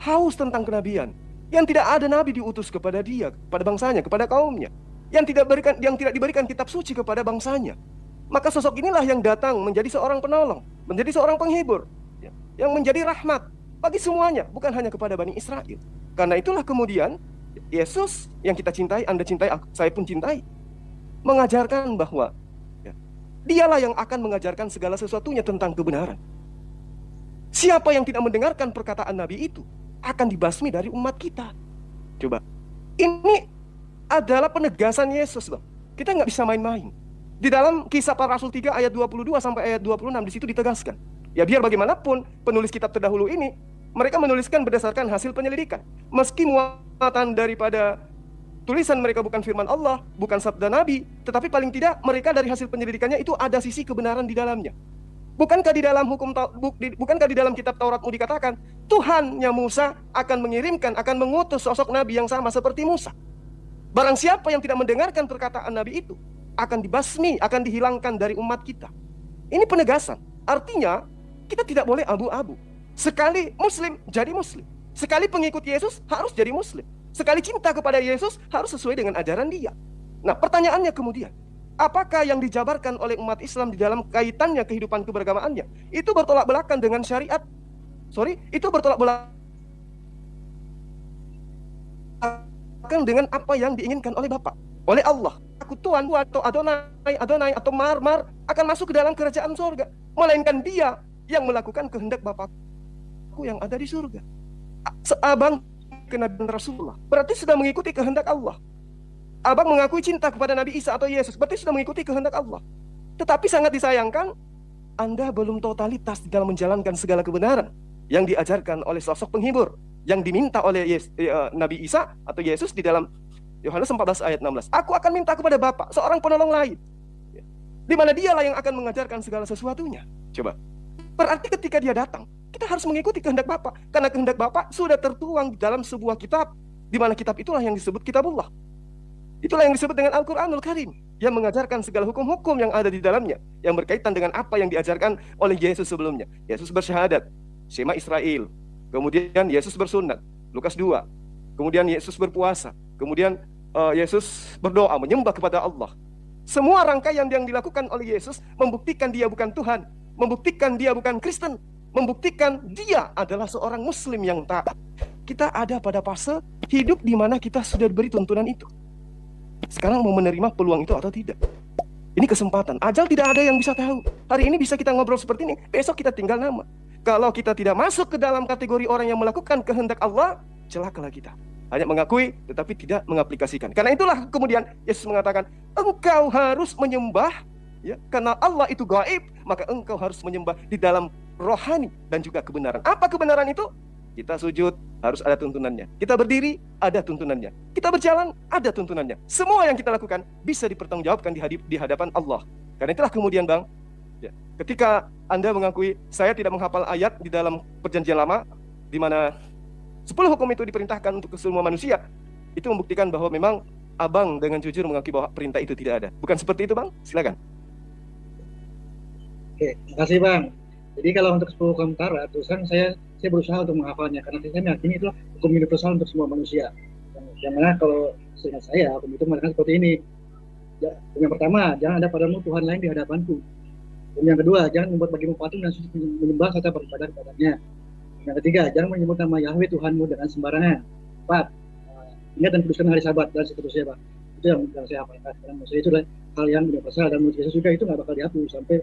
haus tentang kenabian, yang tidak ada nabi diutus kepada dia, kepada bangsanya, kepada kaumnya, yang tidak diberikan kitab suci kepada bangsanya. Maka sosok inilah yang datang menjadi seorang penolong, menjadi seorang penghibur, ya, yang menjadi rahmat bagi semuanya, bukan hanya kepada Bani Israel. Karena itulah kemudian Yesus yang kita cintai, Anda cintai, saya pun cintai, mengajarkan bahwa Dialah yang akan mengajarkan segala sesuatunya tentang kebenaran. Siapa yang tidak mendengarkan perkataan Nabi itu akan dibasmi dari umat kita. Coba, ini adalah penegasan Yesus, Bang. Kita nggak bisa main-main. Di dalam Kisah Para Rasul 3 ayat 22 sampai ayat 26, di situ ditegaskan. Ya, biar bagaimanapun penulis kitab terdahulu ini, mereka menuliskan berdasarkan hasil penyelidikan. Meski muatan daripada tulisan mereka bukan firman Allah, bukan sabda Nabi, tetapi paling tidak mereka dari hasil penyelidikannya itu ada sisi kebenaran di dalamnya. Bukankah di dalam kitab Tauratmu dikatakan Tuhannya Musa akan mengutus sosok Nabi yang sama seperti Musa. Barang siapa yang tidak mendengarkan perkataan Nabi itu akan dibasmi, akan dihilangkan dari umat kita. Ini penegasan. Artinya kita tidak boleh abu-abu. Sekali Muslim jadi Muslim, Sekali pengikut Yesus harus jadi Muslim. Sekali cinta kepada Yesus harus sesuai dengan ajaran dia. Nah, pertanyaannya kemudian, apakah yang dijabarkan oleh umat Islam di dalam kaitannya kehidupan keberagamaannya itu bertolak belakang dengan syariat? Itu bertolak belakang dengan apa yang diinginkan oleh Bapa, oleh Allah. Aku Tuhan atau Adonai atau Mar akan masuk ke dalam kerajaan surga, melainkan dia yang melakukan kehendak Bapakku yang ada di surga. Abang kenabian Rasulullah berarti sudah mengikuti kehendak Allah. Abang mengakui cinta kepada Nabi Isa atau Yesus berarti sudah mengikuti kehendak Allah. Tetapi sangat disayangkan, Anda belum totalitas di dalam menjalankan segala kebenaran yang diajarkan oleh sosok penghibur yang diminta oleh Nabi Isa atau Yesus di dalam Yohanes 14 ayat 16. Aku akan minta kepada Bapa seorang penolong lain, di mana dialah yang akan mengajarkan segala sesuatunya. Coba. Berarti ketika dia datang, kita harus mengikuti kehendak Bapa, karena kehendak Bapa sudah tertuang di dalam sebuah kitab, di mana kitab itulah yang disebut Kitabullah. Itulah yang disebut dengan Al-Quranul Karim, yang mengajarkan segala hukum-hukum yang ada di dalamnya, yang berkaitan dengan apa yang diajarkan oleh Yesus sebelumnya. Yesus bersyahadat, Shema Israel. Kemudian Yesus bersunat, Lukas 2. Kemudian Yesus berpuasa. Kemudian Yesus berdoa, menyembah kepada Allah. Semua rangkaian yang dilakukan oleh Yesus membuktikan dia bukan Tuhan, membuktikan dia bukan Kristen, membuktikan dia adalah seorang Muslim yang taat. Kita ada pada fase hidup di mana kita sudah diberi tuntunan itu. Sekarang mau menerima peluang itu atau tidak? Ini kesempatan. Ajal tidak ada yang bisa tahu. Hari ini bisa kita ngobrol seperti ini, besok kita tinggal nama. Kalau kita tidak masuk ke dalam kategori orang yang melakukan kehendak Allah, celakalah kita. Hanya mengakui tetapi tidak mengaplikasikan. Karena itulah kemudian Yesus mengatakan, engkau harus menyembah, ya, karena Allah itu gaib, maka engkau harus menyembah di dalam rohani dan juga kebenaran. Apa kebenaran itu? Kita sujud, harus ada tuntunannya. Kita berdiri, ada tuntunannya. Kita berjalan, ada tuntunannya. Semua yang kita lakukan bisa dipertanggungjawabkan di hadapan Allah. Karena itulah kemudian Bang, ya, ketika Anda mengakui saya tidak menghafal ayat di dalam Perjanjian Lama, di mana 10 hukum itu diperintahkan untuk semua manusia, itu membuktikan bahwa memang Abang dengan jujur mengakui bahwa perintah itu tidak ada. Bukan seperti itu Bang? Silakan. Oke, makasih Bang. Jadi kalau untuk 10 hukum Taurat, terus kan saya berusaha untuk menghafalnya, karena saya meyakini itu hukum universal untuk semua manusia. Yang mana kalau seingat saya, hukum itu mengatakan seperti ini. Ya, yang pertama, jangan ada padamu Tuhan lain di hadapanku. Yang kedua, jangan membuat bagimu patung dan sujud menyembah serta beribadah kepadanya. Yang ketiga, jangan menyebut nama Yahweh Tuhanmu dengan sembarangan. 4, ingat dan kuduskan hari Sabat, dan seterusnya Pak. Itu yang saya hafalkan. Karena menurut saya itu adalah hal yang universal, dan menurut Yesus juga itu nggak bakal dihapus sampai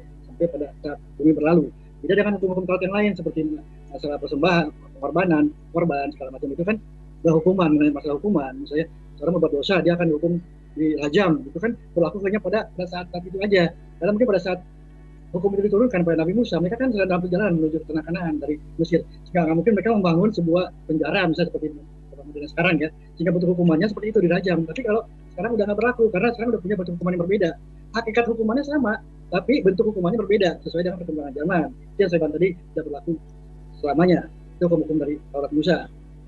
pada saat bumi berlalu. Jadi dengan hukum-hukum Taurat yang lain seperti masalah persembahan, pengorbanan, korban segala macam itu kan ada hukuman, mengenai masalah hukuman. Misalnya orang membuat dosa, dia akan dihukum dirajam. Itu kan berlaku hanya pada saat itu aja. Karena mungkin pada saat hukum itu diturunkan pada Nabi Musa, mereka kan sedang dalam perjalanan menuju ke tanah Kanaan dari Mesir. Sehingga nggak mungkin mereka membangun sebuah penjara misalnya seperti modern sekarang ya, sehingga bentuk hukumannya seperti itu dirajam. Tapi kalau sekarang udah nggak berlaku, karena sekarang udah punya bentuk hukuman yang berbeda. Hakikat hukumannya sama, tapi bentuk hukumannya berbeda sesuai dengan perkembangan zaman. Itu yang saya bilang tadi tidak berlaku selamanya. Itu hukum dari Taurat Musa.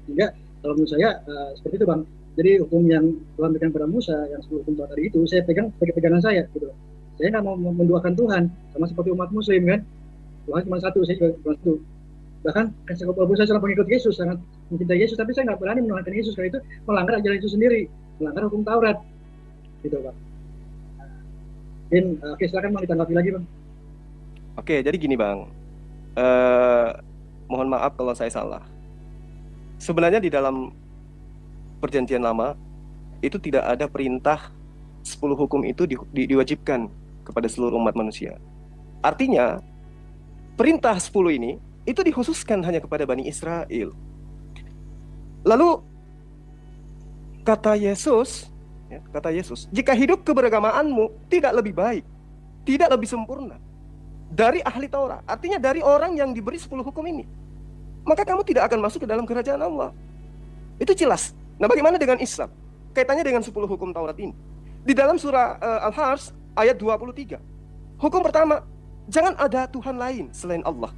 Sehingga kalau menurut saya seperti itu Bang. Jadi hukum yang Tuhan berikan pada Musa, yang 10 hukum Taurat tadi itu saya pegang sebagai pegangan saya gitu. Saya nggak mau menduakan Tuhan, sama seperti umat Muslim kan. Tuhan cuma satu, saya juga cuma satu. Bahkan kalau saya seorang pengikut Yesus, sangat mencintai Yesus, tapi saya nggak berani menuhankan Yesus, karena itu melanggar ajaran Yesus sendiri, melanggar hukum Taurat, gitu Bang. Oke, silakan Bang ditanggapi lagi Bang. Oke, jadi gini Bang, mohon maaf kalau saya salah. Sebenarnya di dalam Perjanjian Lama itu tidak ada perintah 10 hukum itu diwajibkan kepada seluruh umat manusia. Artinya perintah 10 ini itu dikhususkan hanya kepada Bani Israel. Lalu kata Yesus, jika hidup keberagamaanmu tidak lebih baik, tidak lebih sempurna dari ahli Taurat, artinya dari orang yang diberi 10 hukum ini, maka kamu tidak akan masuk ke dalam kerajaan Allah. Itu jelas. Nah, bagaimana dengan Islam? Kaitannya dengan 10 hukum Taurat ini. Di dalam surah Al-Hajj ayat 23. Hukum pertama, jangan ada Tuhan lain selain Allah.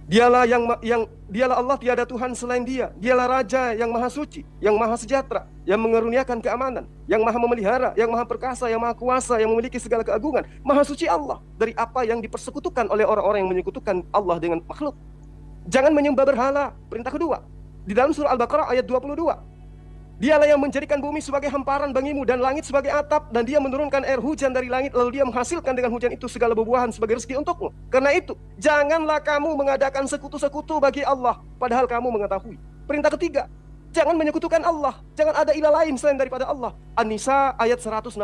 Dialah dialah Allah, tiada Tuhan selain Dia. Dialah Raja yang Maha Suci, yang Maha Sejahtera, yang mengaruniakan keamanan, yang Maha memelihara, yang Maha Perkasa, yang Maha Kuasa, yang memiliki segala keagungan. Maha Suci Allah dari apa yang dipersekutukan oleh orang-orang yang menyekutukan Allah dengan makhluk. Jangan menyembah berhala, perintah kedua. Di dalam surah Al-Baqarah ayat 22. Dialah yang menjadikan bumi sebagai hamparan bagimu dan langit sebagai atap, dan dia menurunkan air hujan dari langit, lalu dia menghasilkan dengan hujan itu segala buah-buahan sebagai rezeki untukmu. Karena itu, janganlah kamu mengadakan sekutu-sekutu bagi Allah, padahal kamu mengetahui. Perintah ketiga, jangan menyekutukan Allah, jangan ada ilah lain selain daripada Allah. An-Nisa ayat 116.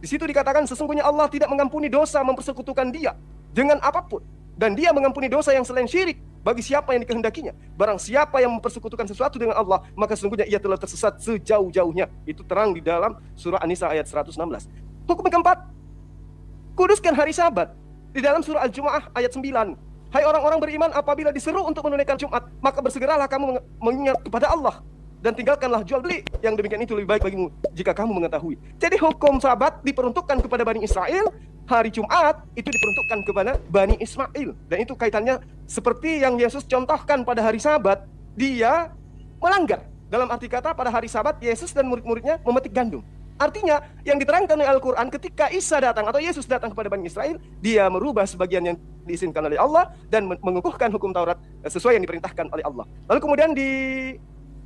Di situ dikatakan sesungguhnya Allah tidak mengampuni dosa mempersekutukan Dia dengan apapun, dan Dia mengampuni dosa yang selain syirik bagi siapa yang dikehendakinya. Barang siapa yang mempersekutukan sesuatu dengan Allah, maka sesungguhnya ia telah tersesat sejauh-jauhnya. Itu terang di dalam surah An-Nisa ayat 116. Hukum yang keempat, kuduskan hari Sabat. Di dalam surah Al-Jumu'ah ayat 9. Hai orang-orang beriman, apabila diseru untuk menunaikan Jumat, maka bersegeralah kamu mengingat kepada Allah, dan tinggalkanlah jual beli. Yang demikian itu lebih baik bagimu jika kamu mengetahui. Jadi hukum Sabat diperuntukkan kepada Bani Israel, hari Jumat itu diperuntukkan kepada Bani Ismail. Dan itu kaitannya seperti yang Yesus contohkan pada hari Sabat, dia melanggar. Dalam arti kata, pada hari Sabat Yesus dan murid-muridnya memetik gandum. Artinya yang diterangkan oleh Al-Quran, ketika Isa datang atau Yesus datang kepada Bani Israel, dia merubah sebagian yang diizinkan oleh Allah dan mengukuhkan hukum Taurat sesuai yang diperintahkan oleh Allah. Lalu kemudian di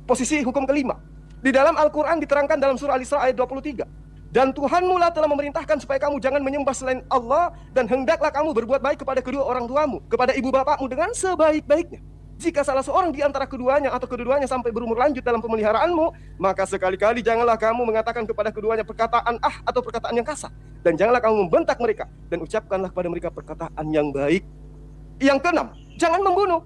posisi hukum kelima, di dalam Al-Quran diterangkan dalam surah Al-Isra ayat 23. Dan Tuhanmu lah telah memerintahkan supaya kamu jangan menyembah selain Allah, dan hendaklah kamu berbuat baik kepada kedua orang tuamu, kepada ibu bapakmu dengan sebaik-baiknya. Jika salah seorang di antara keduanya atau keduanya sampai berumur lanjut dalam pemeliharaanmu, maka sekali-kali janganlah kamu mengatakan kepada keduanya perkataan atau perkataan yang kasar, dan janganlah kamu membentak mereka, dan ucapkanlah kepada mereka perkataan yang baik. Yang keenam, jangan membunuh.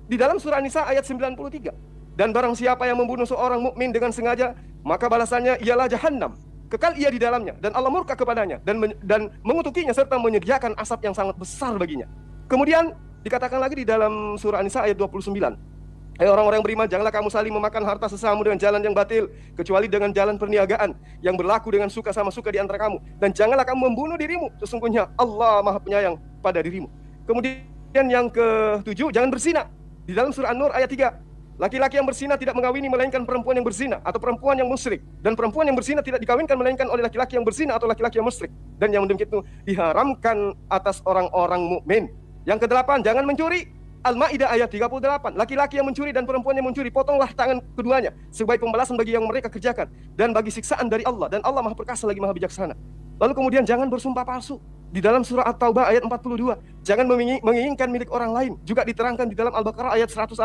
Di dalam surah Nisa ayat 93. Dan barang siapa yang membunuh seorang mukmin dengan sengaja, maka balasannya ialah Jahannam, kekal ia di dalamnya, dan Allah murka kepadanya dan mengutukinya serta menyediakan asap yang sangat besar baginya. Kemudian dikatakan lagi di dalam surah An-Nisa ayat 29. Hai orang-orang yang beriman, janganlah kamu saling memakan harta sesamamu dengan jalan yang batil, kecuali dengan jalan perniagaan yang berlaku dengan suka sama suka di antara kamu. Dan janganlah kamu membunuh dirimu, sesungguhnya Allah Maha Penyayang pada dirimu. Kemudian yang ketujuh, jangan berzina. Di dalam surah An-Nur ayat 3. Laki-laki yang berzina tidak mengawini melainkan perempuan yang berzina atau perempuan yang musyrik, dan perempuan yang berzina tidak dikawinkan melainkan oleh laki-laki yang berzina atau laki-laki yang musyrik, dan yang demikian itu diharamkan atas orang-orang mukmin. Yang kedelapan, jangan mencuri. Al-Maidah ayat 38. Laki-laki yang mencuri dan perempuan yang mencuri, potonglah tangan keduanya sebagai pembalasan bagi yang mereka kerjakan dan bagi siksaan dari Allah, dan Allah Maha Perkasa lagi Maha Bijaksana. Lalu kemudian jangan bersumpah palsu. Di dalam surah At-Taubah ayat 42, jangan menginginkan milik orang lain, juga diterangkan di dalam Al-Baqarah ayat 180,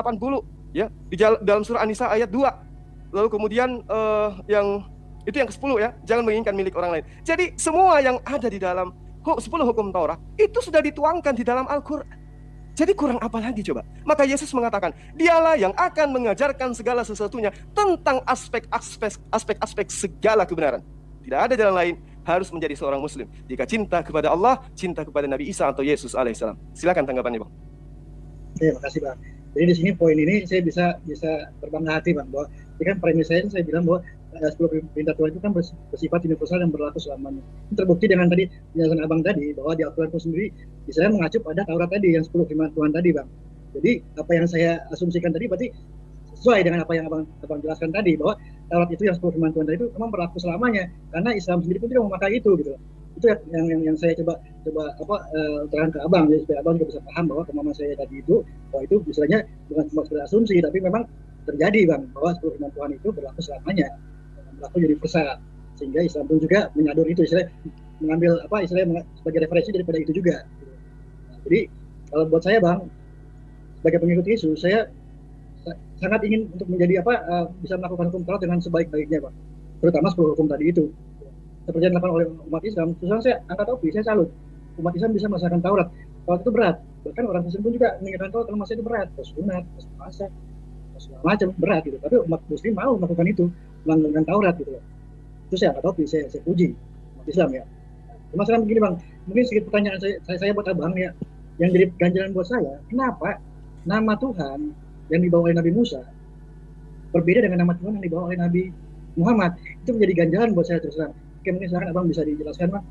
ya, di dalam surah An-Nisa ayat 2. Lalu kemudian yang ke-10 ya, jangan menginginkan milik orang lain. Jadi semua yang ada di dalam 10 hukum Taurat itu sudah dituangkan di dalam Al-Qur'an. Jadi kurang apa lagi coba? Maka Yesus mengatakan, dialah yang akan mengajarkan segala sesuatunya tentang aspek-aspek segala kebenaran. Tidak ada jalan lain, harus menjadi seorang muslim jika cinta kepada Allah, cinta kepada Nabi Isa atau Yesus alaihissalam. Silakan tanggapannya, Bang. Terima kasih, Bang. Jadi di sini poin ini saya bisa berbangga hati, Bang, bahwa ini kan premis saya bilang bahwa 10 perintah Tuhan itu kan bersifat universal yang berlaku selamanya. Ini terbukti dengan tadi penjelasan Abang tadi, bahwa di Al-Quran itu sendiri misalnya mengacu pada Taurat tadi yang 10 firman Tuhan tadi, Bang. Jadi apa yang saya asumsikan tadi berarti sesuai dengan apa yang Abang jelaskan tadi, bahwa Taurat itu yang 10 firman Tuhan tadi itu memang berlaku selamanya, karena Islam sendiri pun tidak memakai itu gitu. Itu yang saya coba terangkan ke Abang, ya, supaya Abang juga bisa paham bahwa pemahaman saya tadi itu, bahwa itu misalnya bukan cuma sekedar asumsi, tapi memang terjadi, Bang, bahwa 10 firman Tuhan itu berlaku selamanya, berlaku universal, sehingga Islam pun juga menyadur itu, istilahnya mengambil sebagai referensi daripada itu juga. Nah, jadi kalau buat saya, Bang, sebagai pengikut Yesus, saya sangat ingin untuk menjadi bisa melakukan hukum Taurat dengan sebaik-baiknya, Bang, terutama 10 hukum tadi itu. Seperti yang dilakukan oleh umat Islam, terus saya angkat topi, saya salut. Umat Islam bisa melaksanakan Taurat. Taurat itu berat. Bahkan orang Kristen pun juga mengingatkan Taurat kalau masa itu berat. Terus sunat, terus puasa, segala macam berat gitu. Tapi umat Muslim mau melakukan itu, melanggar Taurat gitu. Itu saya angkat topi, saya puji umat Islam ya. Cuma sekarang begini, Bang, mungkin sedikit pertanyaan saya buat Abang ya, yang jadi ganjalan buat saya, kenapa nama Tuhan yang dibawa oleh Nabi Musa berbeda dengan nama Tuhan yang dibawa oleh Nabi Muhammad? Itu menjadi ganjalan buat saya terus terang. Oke, mungkin sekarang Abang bisa dijelaskan, Bang.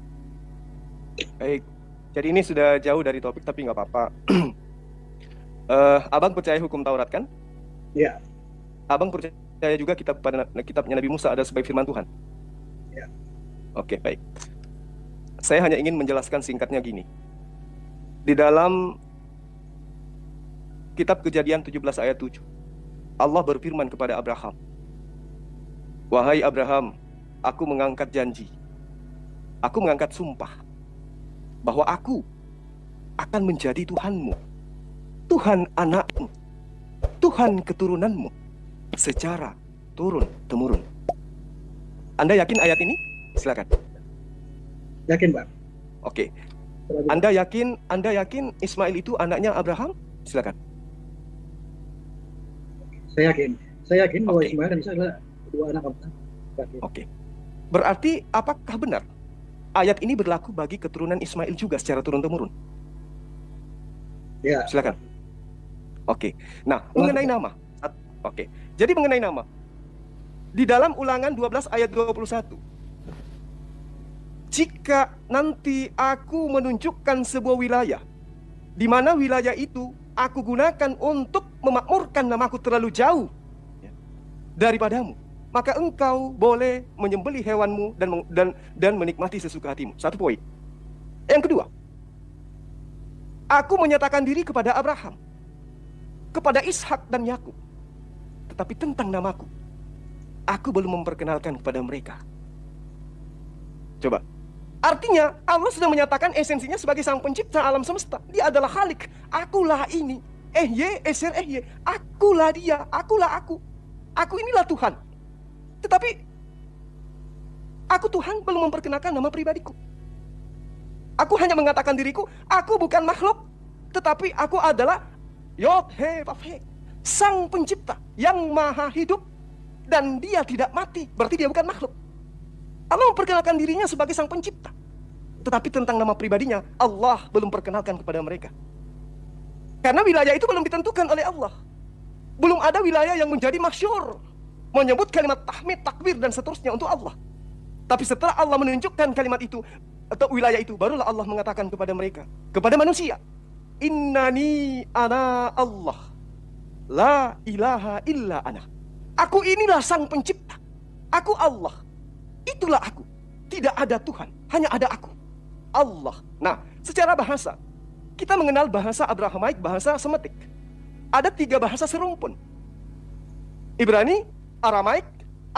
Baik, jadi ini sudah jauh dari topik tapi nggak apa-apa. Abang percaya hukum Taurat kan? Iya. Abang percaya juga kitabnya Nabi Musa ada sebagai firman Tuhan? Iya. Oke, baik. Saya hanya ingin menjelaskan singkatnya gini. Di dalam kitab Kejadian 17 ayat 7, Allah berfirman kepada Abraham, "Wahai Abraham, aku mengangkat janji, aku mengangkat sumpah bahwa aku akan menjadi Tuhanmu, Tuhan anakmu, Tuhan keturunanmu secara turun-temurun." Anda yakin ayat ini? Silakan. Yakin, Pak? Oke. Anda yakin Ismail itu anaknya Abraham? Silakan. Saya yakin bahwa Oke. Ismail dan Ishak adalah dua anak Abraham. Yakin. Oke. Berarti apakah benar ayat ini berlaku bagi keturunan Ismail juga secara turun-temurun? Ya. Silakan. Oke. Nah, mengenai nama. Oke. Jadi mengenai nama. Di dalam Ulangan 12 ayat 21. Jika nanti aku menunjukkan sebuah wilayah, di mana wilayah itu aku gunakan untuk memakmurkan namaku terlalu jauh daripadamu, maka engkau boleh menyembelih hewanmu dan menikmati sesuka hatimu. Satu poin. Yang kedua, aku menyatakan diri kepada Abraham, kepada Ishak dan Yakub, tetapi tentang namaku, aku belum memperkenalkan kepada mereka. Coba. Artinya Allah sudah menyatakan esensinya sebagai sang pencipta alam semesta. Dia adalah Khalik. Akulah ini. Eser ehye. Akulah dia. Akulah aku. Aku inilah Tuhan. Tetapi aku Tuhan belum memperkenalkan nama pribadiku. Aku hanya mengatakan diriku, aku bukan makhluk, tetapi aku adalah Yod He Vav He, sang pencipta yang maha hidup dan dia tidak mati. Berarti dia bukan makhluk. Allah memperkenalkan dirinya sebagai sang pencipta. Tetapi tentang nama pribadinya, Allah belum perkenalkan kepada mereka. Karena wilayah itu belum ditentukan oleh Allah. Belum ada wilayah yang menjadi masyhur, menyebut kalimat tahmid, takbir, dan seterusnya untuk Allah. Tapi setelah Allah menunjukkan kalimat itu, atau wilayah itu, barulah Allah mengatakan kepada mereka, kepada manusia, Innani ana Allah, la ilaha illa ana. Aku inilah sang pencipta. Aku Allah. Itulah aku. Tidak ada Tuhan, hanya ada aku, Allah. Nah, secara bahasa, kita mengenal bahasa Abrahamaik, bahasa Semetik. Ada 3 bahasa serumpun. Ibrani, Aramaik,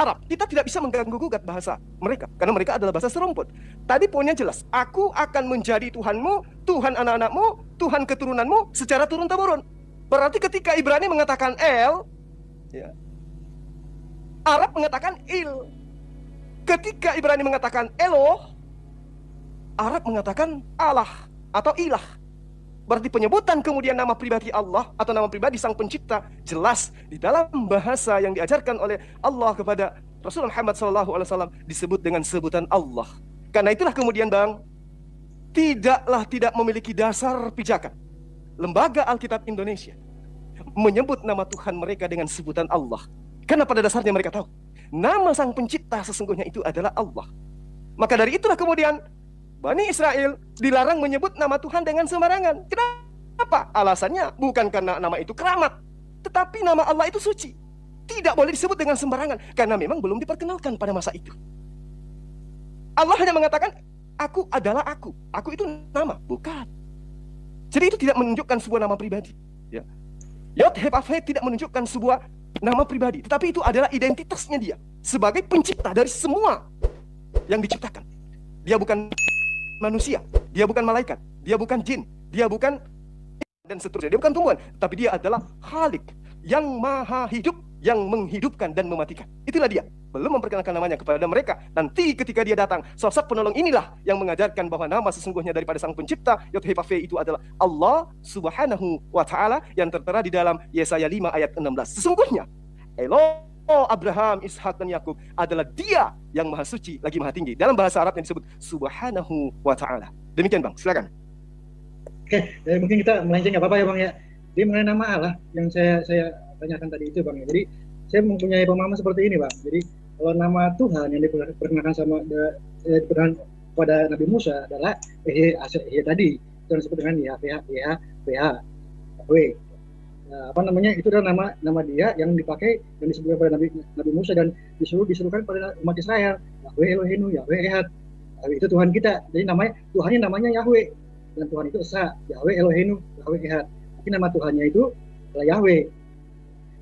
Arab. Kita tidak bisa mengganggu-gugat bahasa mereka, karena mereka adalah bahasa serumpun. Tadi poinnya jelas. Aku akan menjadi Tuhanmu, Tuhan anak-anakmu, Tuhan keturunanmu secara turun-temurun. Berarti ketika Ibrani mengatakan El, ya, Arab mengatakan Il. Ketika Ibrani mengatakan Eloh, Arab mengatakan Allah atau Ilah. Berarti penyebutan kemudian nama pribadi Allah atau nama pribadi sang pencipta jelas di dalam bahasa yang diajarkan oleh Allah kepada Rasulullah Muhammad SAW disebut dengan sebutan Allah. Karena itulah kemudian Bang, tidak memiliki dasar pijakan Lembaga Alkitab Indonesia menyebut nama Tuhan mereka dengan sebutan Allah. Karena pada dasarnya mereka tahu nama sang pencipta sesungguhnya itu adalah Allah. Maka dari itulah kemudian Bani Israel dilarang menyebut nama Tuhan dengan sembarangan. Kenapa? Alasannya bukan karena nama itu keramat, tetapi nama Allah itu suci. Tidak boleh disebut dengan sembarangan, karena memang belum diperkenalkan pada masa itu. Allah hanya mengatakan, aku adalah aku. Aku itu nama, bukan. Jadi itu tidak menunjukkan sebuah nama pribadi. Ya. Yod He Vav He tidak menunjukkan sebuah nama pribadi, tetapi itu adalah identitasnya dia sebagai pencipta dari semua yang diciptakan. Dia bukan manusia, dia bukan malaikat, dia bukan jin, dia bukan dan seterusnya, dia bukan tumbuhan, tapi dia adalah Khalik yang maha hidup, yang menghidupkan dan mematikan. Itulah dia. Belum memperkenalkan namanya kepada mereka. Nanti ketika dia datang, sosok penolong inilah yang mengajarkan bahwa nama sesungguhnya daripada sang pencipta Yod He Vav He itu adalah Allah Subhanahu wa Ta'ala, yang tertera di dalam Yesaya 5 ayat 16. Sesungguhnya Eloh Abraham, Ishak, dan Yakub adalah dia yang maha suci lagi maha tinggi. Dalam bahasa Arab yang disebut Subhanahu wa Ta'ala. Demikian Bang, silakan. Oke, jadi mungkin kita melenceng nggak apa-apa ya Bang ya. Jadi mengenai nama Allah yang saya tanyakan tadi itu Bang ya. Jadi saya mempunyai pemahaman seperti ini Bang. Jadi kalau nama Tuhan yang diperkenalkan pada Nabi Musa adalah Ehe tadi, itu yang disebut dengan Yahweh. Nah, itu adalah nama dia yang dipakai, yang disebutkan pada Nabi Musa dan disuruhkan pada umat Israel. Yahweh Elohenu, Yahweh Ehad. Itu Tuhan kita. Jadi Tuhannya namanya Yahweh. Dan Tuhan itu Esa, Yahweh Elohenu, Yahweh Ehad. Tapi nama Tuhannya itu adalah Yahweh.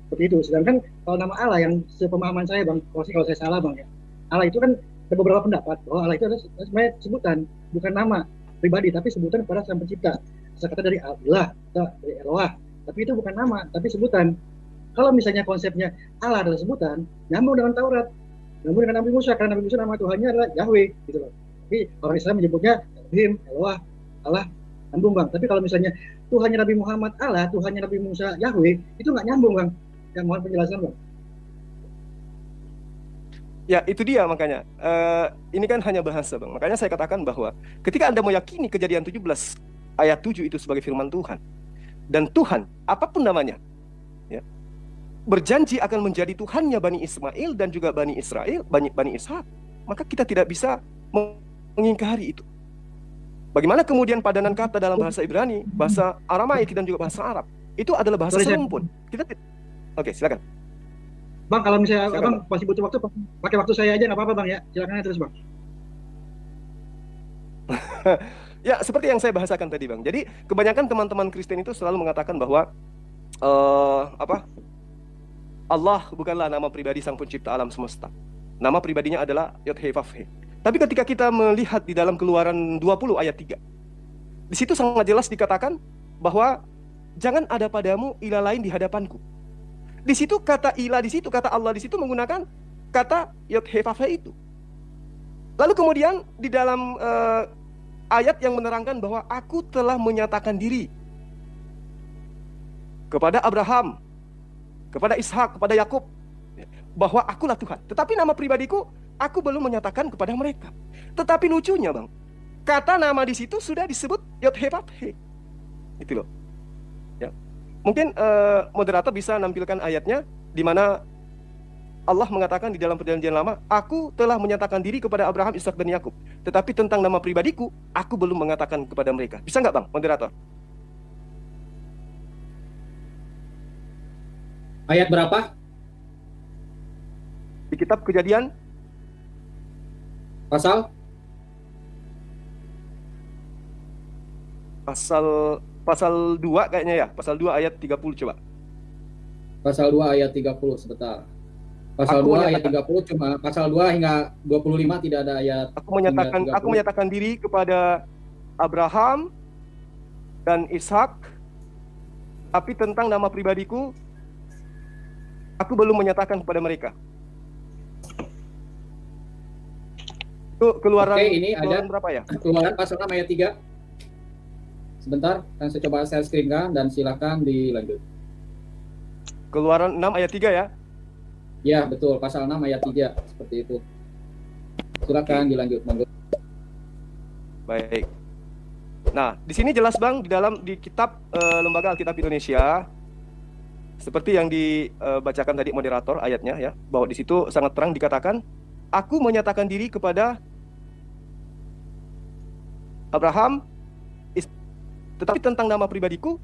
Seperti itu. Sedangkan kalau nama Allah yang sepemahaman saya Bang, kalau saya salah Bang ya. Allah itu kan ada beberapa pendapat bahwa Allah itu adalah sebenarnya sebutan, bukan nama pribadi, tapi sebutan kepada Sang Pencipta. Bisa kata dari Allah, dari Eloah, tapi itu bukan nama, tapi sebutan. Kalau misalnya konsepnya Allah adalah sebutan, nyambung dengan Taurat, nyambung dengan Nabi Musa, karena Nabi Musa nama Tuhannya adalah Yahweh, gitu loh. Tapi orang Islam menyebutnya Elohim, Eloah, Allah, nyambung Bang. Tapi kalau misalnya Tuhannya Nabi Muhammad Allah, Tuhannya Nabi Musa Yahweh, itu nggak nyambung Bang. Yang mohon penjelasan Bang. Ya, itu dia makanya. Ini kan hanya bahasa, Bang. Makanya saya katakan bahwa ketika Anda meyakini Kejadian 17 ayat 7 itu sebagai firman Tuhan, dan Tuhan, apapun namanya, ya, berjanji akan menjadi Tuhannya Bani Ismail dan juga Bani Israel, Bani Ishak, maka kita tidak bisa mengingkari itu. Bagaimana kemudian padanan kata dalam bahasa Ibrani, bahasa Aramaik dan juga bahasa Arab, itu adalah bahasa serumpun. Oke, silakan. Bang, kalau misalnya Abang masih butuh waktu, pakai waktu saya aja nggak apa-apa Bang ya. Silakan terus Bang. Ya, seperti yang saya bahasakan tadi Bang. Jadi kebanyakan teman-teman Kristen itu selalu mengatakan bahwa Allah bukanlah nama pribadi Sang Pencipta alam semesta. Nama pribadinya adalah Yod-Heh-Vav-He. Tapi ketika kita melihat di dalam Keluaran 20 ayat 3, di situ sangat jelas dikatakan bahwa jangan ada padamu ilah lain di hadapanku. Di situ kata ilah, di situ kata Allah, di situ menggunakan kata Yod-Heh-Vav-He itu. Lalu kemudian di dalam ayat yang menerangkan bahwa aku telah menyatakan diri kepada Abraham, kepada Ishak, kepada Yakub, bahwa akulah Tuhan. Tetapi nama pribadiku, aku belum menyatakan kepada mereka. Tetapi lucunya Bang, kata nama di situ sudah disebut Yod-Heh-Vav-He. Itu loh. Ya. Mungkin moderator bisa nampilkan ayatnya di mana Allah mengatakan di dalam Perjanjian Lama, aku telah menyatakan diri kepada Abraham, Ishak dan Yakub. Tetapi tentang nama pribadiku, aku belum mengatakan kepada mereka. Bisa nggak Bang, moderator? Ayat berapa? Di kitab Kejadian Pasal? Pasal 2 kayaknya ya. Pasal 2 ayat 30 coba. Pasal 2 ayat 30 sebentar. Pasal 2 ayat 30 cuma pasal 2 hingga 25 tidak ada ayat. Aku menyatakan diri kepada Abraham dan Ishak, tapi tentang nama pribadiku aku belum menyatakan kepada mereka. Itu Keluaran. Oke, ini ada berapa ya? Keluaran pasal 6 ayat 3. Sebentar, akan saya coba share screen-kan dan silakan dilanjut. Keluaran 6 ayat 3 ya? Ya, betul, pasal 6 ayat 3 seperti itu. Silakan dilanjut, monggo. Baik. Nah, di sini jelas Bang di kitab Lembaga Alkitab Indonesia, seperti yang dibacakan tadi moderator ayatnya ya, bahwa di situ sangat terang dikatakan, aku menyatakan diri kepada Abraham, tetapi tentang nama pribadiku,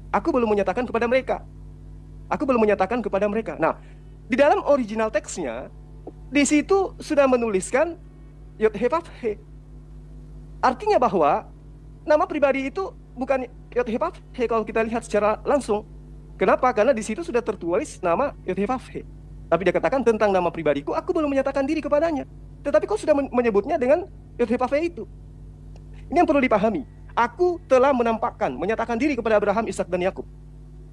aku belum menyatakan kepada mereka. Aku belum menyatakan kepada mereka. Nah, di dalam original teksnya, di situ sudah menuliskan Yod-Heh-Vav-He. Artinya bahwa nama pribadi itu bukan Yod-Heh-Vav-He kalau kita lihat secara langsung. Kenapa? Karena di situ sudah tertulis nama Yod-Heh-Vav-He. Tapi dia katakan tentang nama pribadiku, aku belum menyatakan diri kepadanya. Tetapi kau sudah menyebutnya dengan Yod-Heh-Vav-He itu. Ini yang perlu dipahami. Aku telah menyatakan diri kepada Abraham, Ishak dan Yakub,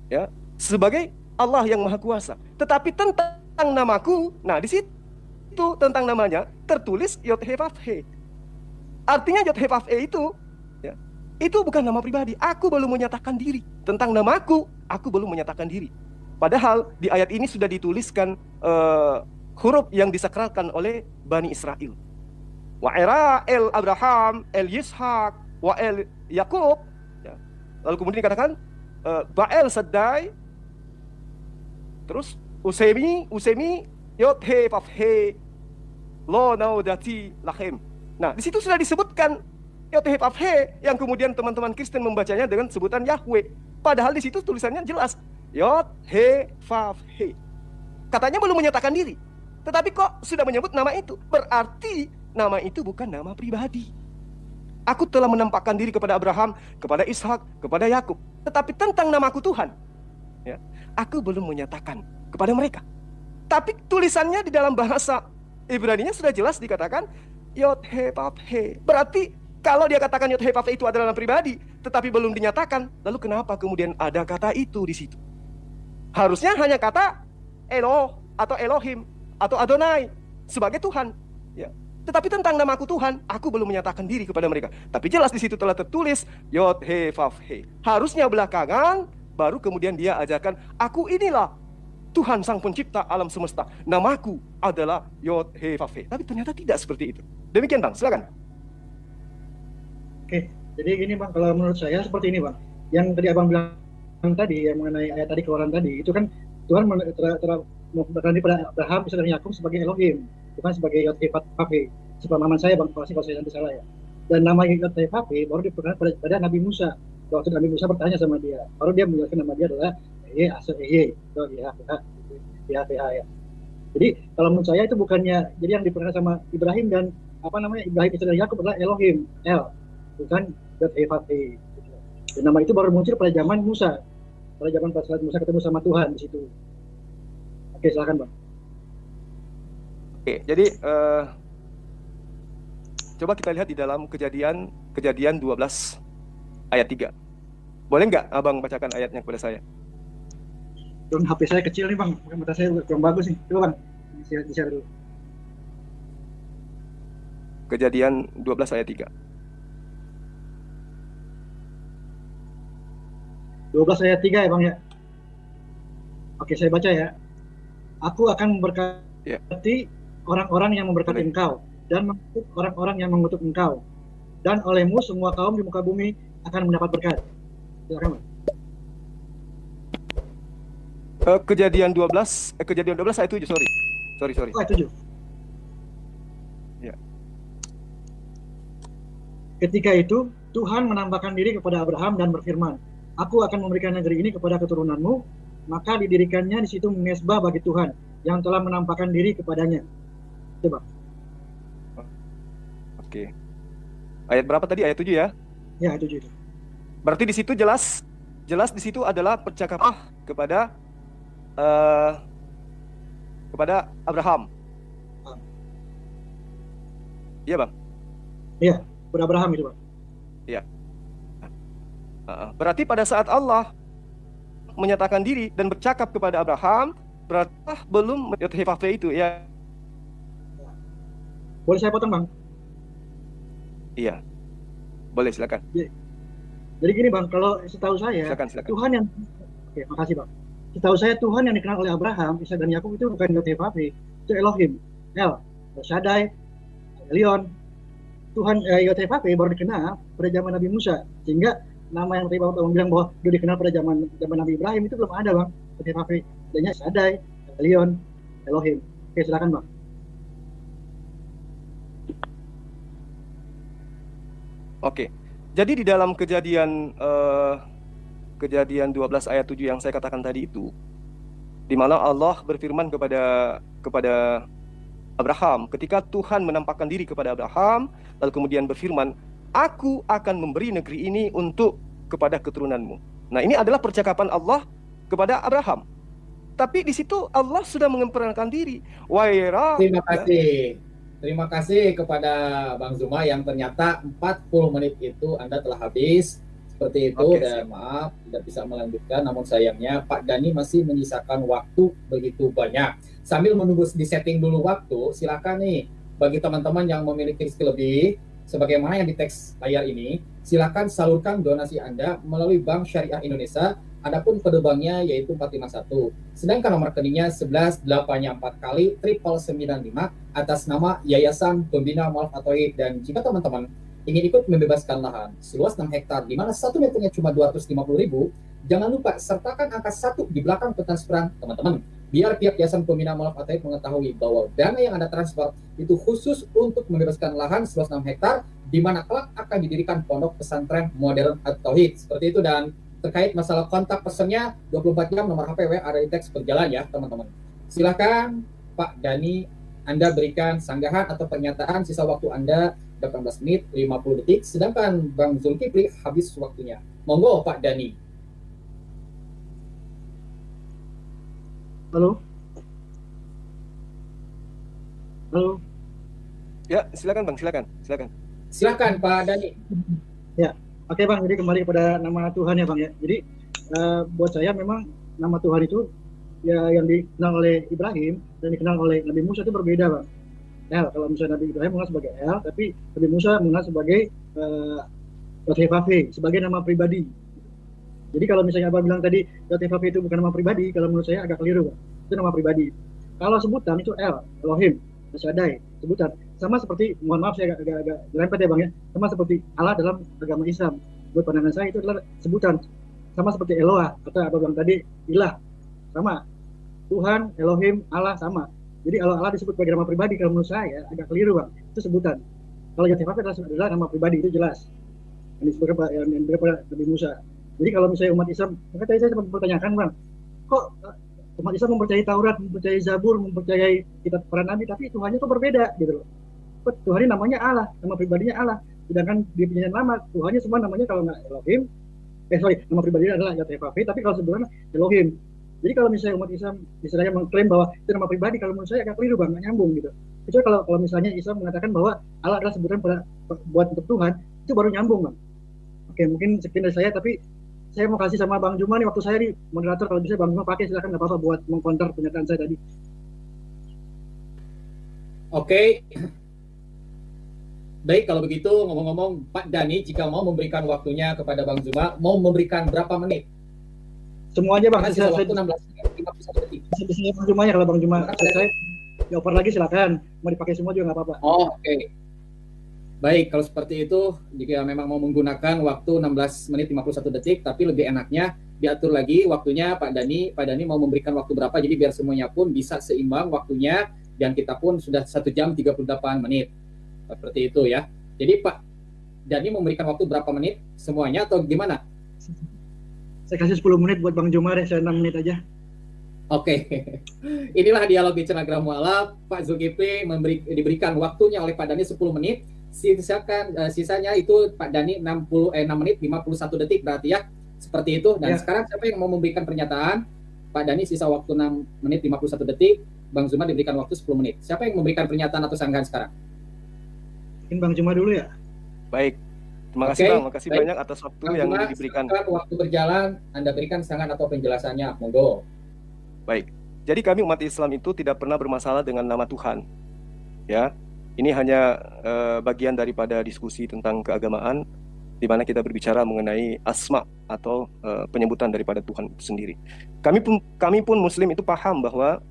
ya, sebagai Allah yang Maha Kuasa. Tetapi tentang namaku, nah di situ tentang namanya tertulis Yod-Heh-Vav-He. Artinya Yod-Heh-Vav-He itu, ya, itu bukan nama pribadi. Aku belum menyatakan diri tentang namaku. Aku belum menyatakan diri. Padahal di ayat ini sudah dituliskan huruf yang disakralkan oleh Bani Israel. Wa'era el Abraham, el Yishak, wa el Yakub. Ya. Lalu kemudian dikatakan Ba'el Saddai, terus Usemi Yod-Heh-Vav-He lo naudati lachem. Nah, di situ sudah disebutkan Yod-Heh-Vav-He yang kemudian teman-teman Kristen membacanya dengan sebutan Yahweh. Padahal di situ tulisannya jelas Yod-Heh-Vav-He. Katanya belum menyatakan diri. Tetapi kok sudah menyebut nama itu? Berarti nama itu bukan nama pribadi. Aku telah menampakkan diri kepada Abraham, kepada Ishak, kepada Yakub. Tetapi tentang namaku Tuhan, ya, aku belum menyatakan kepada mereka. Tapi tulisannya di dalam bahasa Ibrani-nya sudah jelas dikatakan Yod He Vav He. Berarti kalau dia katakan Yod He Vav He itu adalah nama pribadi, tetapi belum dinyatakan, lalu kenapa kemudian ada kata itu di situ? Harusnya hanya kata Elo atau Elohim atau Adonai sebagai Tuhan. Ya. Tetapi tentang namaku Tuhan, aku belum menyatakan diri kepada mereka. Tapi jelas di situ telah tertulis Yod He Vav He. Harusnya belakangan baru kemudian dia ajarkan, aku inilah Tuhan Sang Pencipta alam semesta. Namaku adalah Yod He Vav He. Tapi ternyata tidak seperti itu. Demikian Bang, silakan. Oke, jadi gini Bang, kalau menurut saya seperti ini Bang. Yang tadi Abang bilang tadi, yang mengenai ayat tadi keluaran tadi, itu kan Tuhan berkata pada Abraham, Ishak dan Yakub sebagai Elohim, bukan sebagai Yod He Vav He. Sepemahaman saya Bang, kalau saya nanti salah ya. Dan nama Yod He Vav He baru diperkenalkan pada Nabi Musa. Waktu Nabi Musa bertanya sama dia, baru dia menjelaskan nama dia adalah YHWH ya. Jadi kalau menurut saya itu bukannya, jadi yang diperkenalkan sama Ibrahim dan Ibrahim Ishak dan Yakub adalah Elohim, bukan Yod He Vav He. Dan nama itu baru muncul pada zaman Musa, pada zaman pas Musa ketemu sama Tuhan di situ. Oke, silakan Bang. Oke, jadi coba kita lihat di dalam kejadian 12 ayat 3. Boleh nggak Abang bacakan ayatnya kepada saya? Dan HP saya kecil nih Bang, mata saya kurang bagus nih. Coba Bang, di-share dulu. Kejadian 12 ayat 3. 12 ayat 3 ya Bang ya. Oke, saya baca ya. Aku akan memberkati orang-orang yang memberkati engkau, dan mengutuk orang-orang yang mengutuk engkau. Dan olehmu semua kaum di muka bumi akan mendapat berkat. Silakan Bang. Kejadian 12 ayat 7, sorry. Oh, ayat 7. Ya. Ketika itu Tuhan menambahkan diri kepada Abraham dan berfirman, aku akan memberikan negeri ini kepada keturunanmu, maka didirikannya di situ mezbah bagi Tuhan yang telah menampakkan diri kepadanya. Coba. Oke. Ayat berapa tadi? Ayat 7 ya? Ya, ayat 7 itu. Berarti di situ jelas di situ adalah percakapan kepada Abraham. Iya Bang? Iya, kepada Abraham itu Bang. Iya. Berarti pada saat Allah menyatakan diri dan bercakap kepada Abraham, berarti belum Yod He Vav He itu ya? Boleh saya potong Bang? Iya. Boleh, silakan. Jadi gini Bang, kalau setahu saya, Silakan. Tuhan yang, oke, makasih Bang. Setahu saya Tuhan yang dikenal oleh Abraham, Ishak dan Yakub itu bukan Yod He Vav He, itu Elohim, El Shaddai, Elion. Tuhan Yod He Vav He baru dikenal pada zaman Nabi Musa, sehingga nama yang tadi Bang bilang bahwa dia dikenal pada zaman Nabi Ibrahim itu belum ada Bang. Yod He Vav He, adanya Shaddai, Elion, Elohim. Oke, silakan Bang. Oke. Jadi di dalam kejadian 12 ayat 7 yang saya katakan tadi itu, di mana Allah berfirman kepada Abraham, ketika Tuhan menampakkan diri kepada Abraham, lalu kemudian berfirman, aku akan memberi negeri ini kepada keturunanmu. Nah, ini adalah percakapan Allah kepada Abraham. Tapi di situ Allah sudah memperkenalkan diri. Terima kasih kepada Bang Zuma yang ternyata 40 menit itu Anda telah habis. Seperti itu. Oke, dan maaf tidak bisa melanjutkan, namun sayangnya Pak Dhani masih menyisakan waktu begitu banyak. Sambil menunggu di setting dulu waktu, silakan nih bagi teman-teman yang memiliki skill lebih sebagaimana yang di teks layar ini, silakan salurkan donasi Anda melalui Bank Syariah Indonesia. Adapun kode banknya yaitu 451. Sedangkan nomor rekeningnya 1184 kali 9995 atas nama Yayasan Pembina Mu'alaf At-Tauhid. Dan jika teman-teman ingin ikut membebaskan lahan seluas 6 hektar di mana 1 meternya cuma 250.000, jangan lupa sertakan angka 1 di belakang transferan teman-teman. Biar pihak Yayasan Pembina Mu'alaf At-Tauhid mengetahui bahwa dana yang Anda transfer itu khusus untuk membebaskan lahan seluas 6 hektar di mana kelak akan didirikan pondok pesantren modern At-Tauhid. Seperti itu. Dan terkait masalah kontak pesannya 24 jam nomor HP WA ada di teks berjalan ya teman-teman. Silakan Pak Dhani, Anda berikan sanggahan atau pernyataan. Sisa waktu Anda 18 menit 50 detik, sedangkan Bang Zulkifli habis waktunya. Monggo Pak Dhani. Halo? Halo? Ya, silakan Bang, silakan. Silakan. Silakan Pak Dani. Ya, oke Bang, jadi kembali kepada nama Tuhan ya Bang ya. Jadi buat saya memang nama Tuhan itu ya yang dikenal oleh Ibrahim dan dikenal oleh Nabi Musa itu berbeda Bang. El, kalau misalnya Nabi Ibrahim mengenal sebagai El, tapi Nabi Musa mengenal sebagai Yod-Heh-Vav-He, sebagai nama pribadi. Jadi kalau misalnya Abang bilang tadi Yod-Heh-Vav-He itu bukan nama pribadi, kalau menurut saya agak keliru Bang. Itu nama pribadi. Kalau sebutan itu El, Elohim, Shaddai, sebutan. Sama seperti, mohon maaf saya agak nyerempet ya Bang ya, sama seperti Allah dalam agama Islam. Buat pandangan saya itu adalah sebutan. Sama seperti Eloah, atau Abang bilang tadi, Ilah, sama. Tuhan, Elohim, Allah sama. Jadi kalau Allah disebut sebagai nama pribadi, kalau menurut saya agak keliru Bang. Itu sebutan. Kalau Yod-Heh-Vav-He adalah nama pribadi, itu jelas. Yang disebutkan Pak, yang diberikan Nabi Musa. Jadi kalau misalnya umat Islam, maka tadi saya sempat bertanyakan Bang, kok umat Islam mempercayai Taurat, mempercayai Zabur, mempercayai kitab para nabi, tapi Tuhannya kok berbeda gitu loh. Tuhannya namanya Allah, nama pribadinya Allah. Sedangkan di penyanyian lama, Tuhannya semua namanya kalau nggak Elohim, nama pribadinya adalah Yod-Heh-Vav-He, tapi kalau sebenarnya Elohim. Jadi kalau misalnya umat Islam istilahnya mengklaim bahwa itu nama pribadi, kalau menurut saya agak keliru Bang, nggak nyambung gitu. Kecuali kalau misalnya Islam mengatakan bahwa Allah adalah sebutan buat untuk Tuhan, itu baru nyambung Bang. Oke, mungkin sekian dari saya, tapi saya mau kasih sama Bang Juma nih, waktu saya di moderator, kalau bisa Bang Juma pakai, silakan, nggak apa-apa buat mengkonter pernyataan saya tadi. Oke. Baik, kalau begitu ngomong-ngomong Pak Dani, jika mau memberikan waktunya kepada Bang Zuma, mau memberikan berapa menit? Semuanya Bang, Karena sisa saya waktu 16:51 detik. bisa Bang Jumanya, kalau Bang Juma selesai, dioper lagi silakan, mau dipakai semua juga nggak apa-apa. Oh, oke. Baik, kalau seperti itu, jika memang mau menggunakan waktu 16 menit 51 detik, tapi lebih enaknya diatur lagi waktunya Pak Dani. Pak Dani mau memberikan waktu berapa, jadi biar semuanya pun bisa seimbang waktunya, dan kita pun sudah 1 jam 38 menit. Seperti itu ya. Jadi Pak Dani memberikan waktu berapa menit semuanya atau gimana? Saya kasih 10 menit buat Bang Juma deh, saya 6 menit aja. Oke. Inilah dialog di Cenagram Mualaf. Pak Zulkifli diberikan waktunya oleh Pak Dani 10 menit. Sisanya itu Pak Dani 6 menit 51 detik berarti ya. Seperti itu. Dan sekarang siapa yang mau memberikan pernyataan? Pak Dani sisa waktu 6 menit 51 detik. Bang Zuma diberikan waktu 10 menit. Siapa yang memberikan pernyataan atau sanggahan sekarang? Mungkin Bang Juma dulu ya. Baik. Terima kasih Bang, makasih banyak atas waktu Bang yang Juma, diberikan. Waktu berjalan, Anda berikan sanggahan atau penjelasannya. Monggo. Baik. Jadi kami umat Islam itu tidak pernah bermasalah dengan nama Tuhan. Ya. Ini hanya bagian daripada diskusi tentang keagamaan, di mana kita berbicara mengenai asma atau penyebutan daripada Tuhan itu sendiri. Kami pun Muslim itu paham bahwa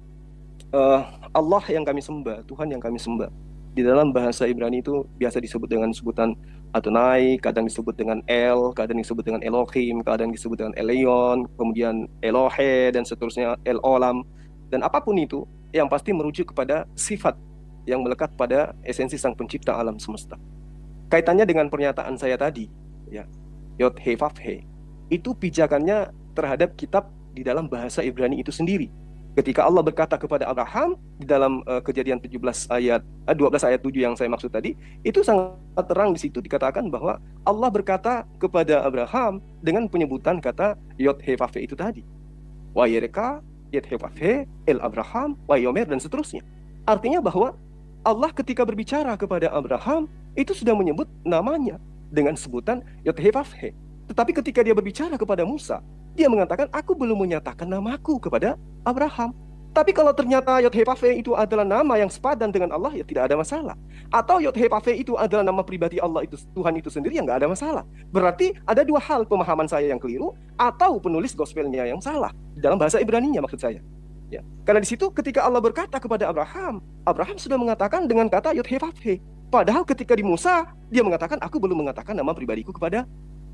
Allah yang kami sembah, Tuhan yang kami sembah, di dalam bahasa Ibrani itu biasa disebut dengan sebutan Adonai, kadang disebut dengan El, kadang disebut dengan Elohim, kadang disebut dengan Elion, kemudian Elohe, dan seterusnya El-Olam. Dan apapun itu, yang pasti merujuk kepada sifat yang melekat pada esensi Sang Pencipta alam semesta. Kaitannya dengan pernyataan saya tadi, ya, Yod-Heh-Vav-He, itu pijakannya terhadap kitab di dalam bahasa Ibrani itu sendiri. Ketika Allah berkata kepada Abraham di dalam Kejadian 12 ayat 7 yang saya maksud tadi, itu sangat terang di situ dikatakan bahwa Allah berkata kepada Abraham dengan penyebutan kata Yod-Heh-Vav-He itu tadi. Wa yereka Yod-Heh-Vav-He El Abraham wa Yomer dan seterusnya. Artinya bahwa Allah ketika berbicara kepada Abraham itu sudah menyebut namanya dengan sebutan Yod-Heh-Vav-He. Tetapi ketika dia berbicara kepada Musa, dia mengatakan, aku belum menyatakan namaku kepada Abraham. Tapi kalau ternyata Yod-Heh-Vav-He itu adalah nama yang sepadan dengan Allah, ya tidak ada masalah. Atau Yod-Heh-Vav-He itu adalah nama pribadi Allah itu, Tuhan itu sendiri, ya nggak ada masalah. Berarti ada dua hal pemahaman saya yang keliru, atau penulis gospelnya yang salah. Dalam bahasa Ibraninya maksud saya. Ya. Karena di situ ketika Allah berkata kepada Abraham, Abraham sudah mengatakan dengan kata Yod-Heh-Vav-He. Padahal ketika di Musa, dia mengatakan, aku belum mengatakan nama pribadiku kepada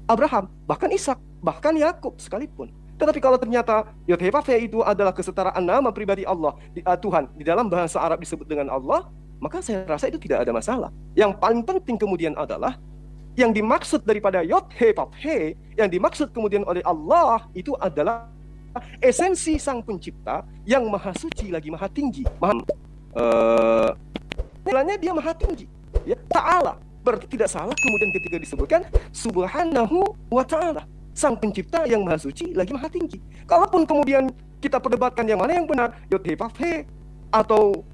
Abraham, bahkan Ishak, bahkan Yakub sekalipun. Tetapi kalau ternyata Yod-Heh-Vav-He itu adalah kesetaraan nama pribadi Allah, Tuhan, di dalam bahasa Arab disebut dengan Allah, maka saya rasa itu tidak ada masalah. Yang paling penting kemudian adalah yang dimaksud daripada Yod-Heh-Vav-He, yang dimaksud kemudian oleh Allah itu adalah esensi Sang Pencipta yang maha suci lagi maha tinggi. Nilainya dia maha tinggi, ya, Ta'ala. Berarti tidak salah kemudian ketika disebutkan Subhanahu wa ta'ala. Sang pencipta yang maha suci lagi maha tinggi. Kalaupun kemudian kita perdebatkan yang mana yang benar, Yod He Vav He atau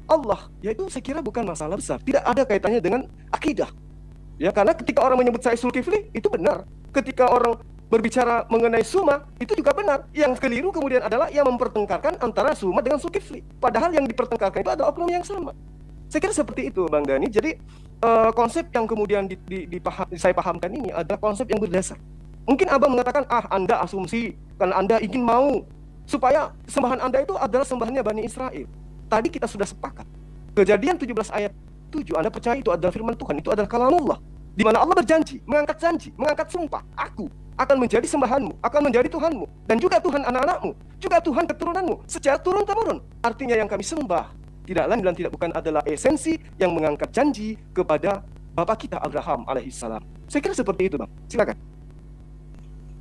Allah, ya itu saya kira bukan masalah besar. Tidak ada kaitannya dengan akidah. Ya, karena ketika orang menyebut saya Zulkifli, itu benar. Ketika orang berbicara mengenai Suma, itu juga benar. Yang keliru kemudian adalah yang mempertengkarkan antara Suma dengan Zulkifli. Padahal yang dipertengkarkan itu ada oknum yang sama. Saya kira seperti itu, Bang Dani. Jadi konsep yang kemudian saya pahamkan ini adalah konsep yang berdasar. Mungkin Abang mengatakan, Anda asumsi karena Anda ingin mau supaya sembahan Anda itu adalah sembahannya Bani Israel. Tadi kita sudah sepakat. Kejadian 17 ayat 7, Anda percaya itu adalah firman Tuhan, itu adalah kalamullah, di mana Allah berjanji, mengangkat sumpah, aku akan menjadi sembahanmu, akan menjadi Tuhanmu, dan juga Tuhan anak-anakmu, juga Tuhan keturunanmu, secara turun-temurun. Artinya yang kami sembah tidak lain dan tidak bukan adalah esensi yang mengangkat janji kepada Bapak kita Abraham alaihissalam. Saya kira seperti itu, Bang. Silakan.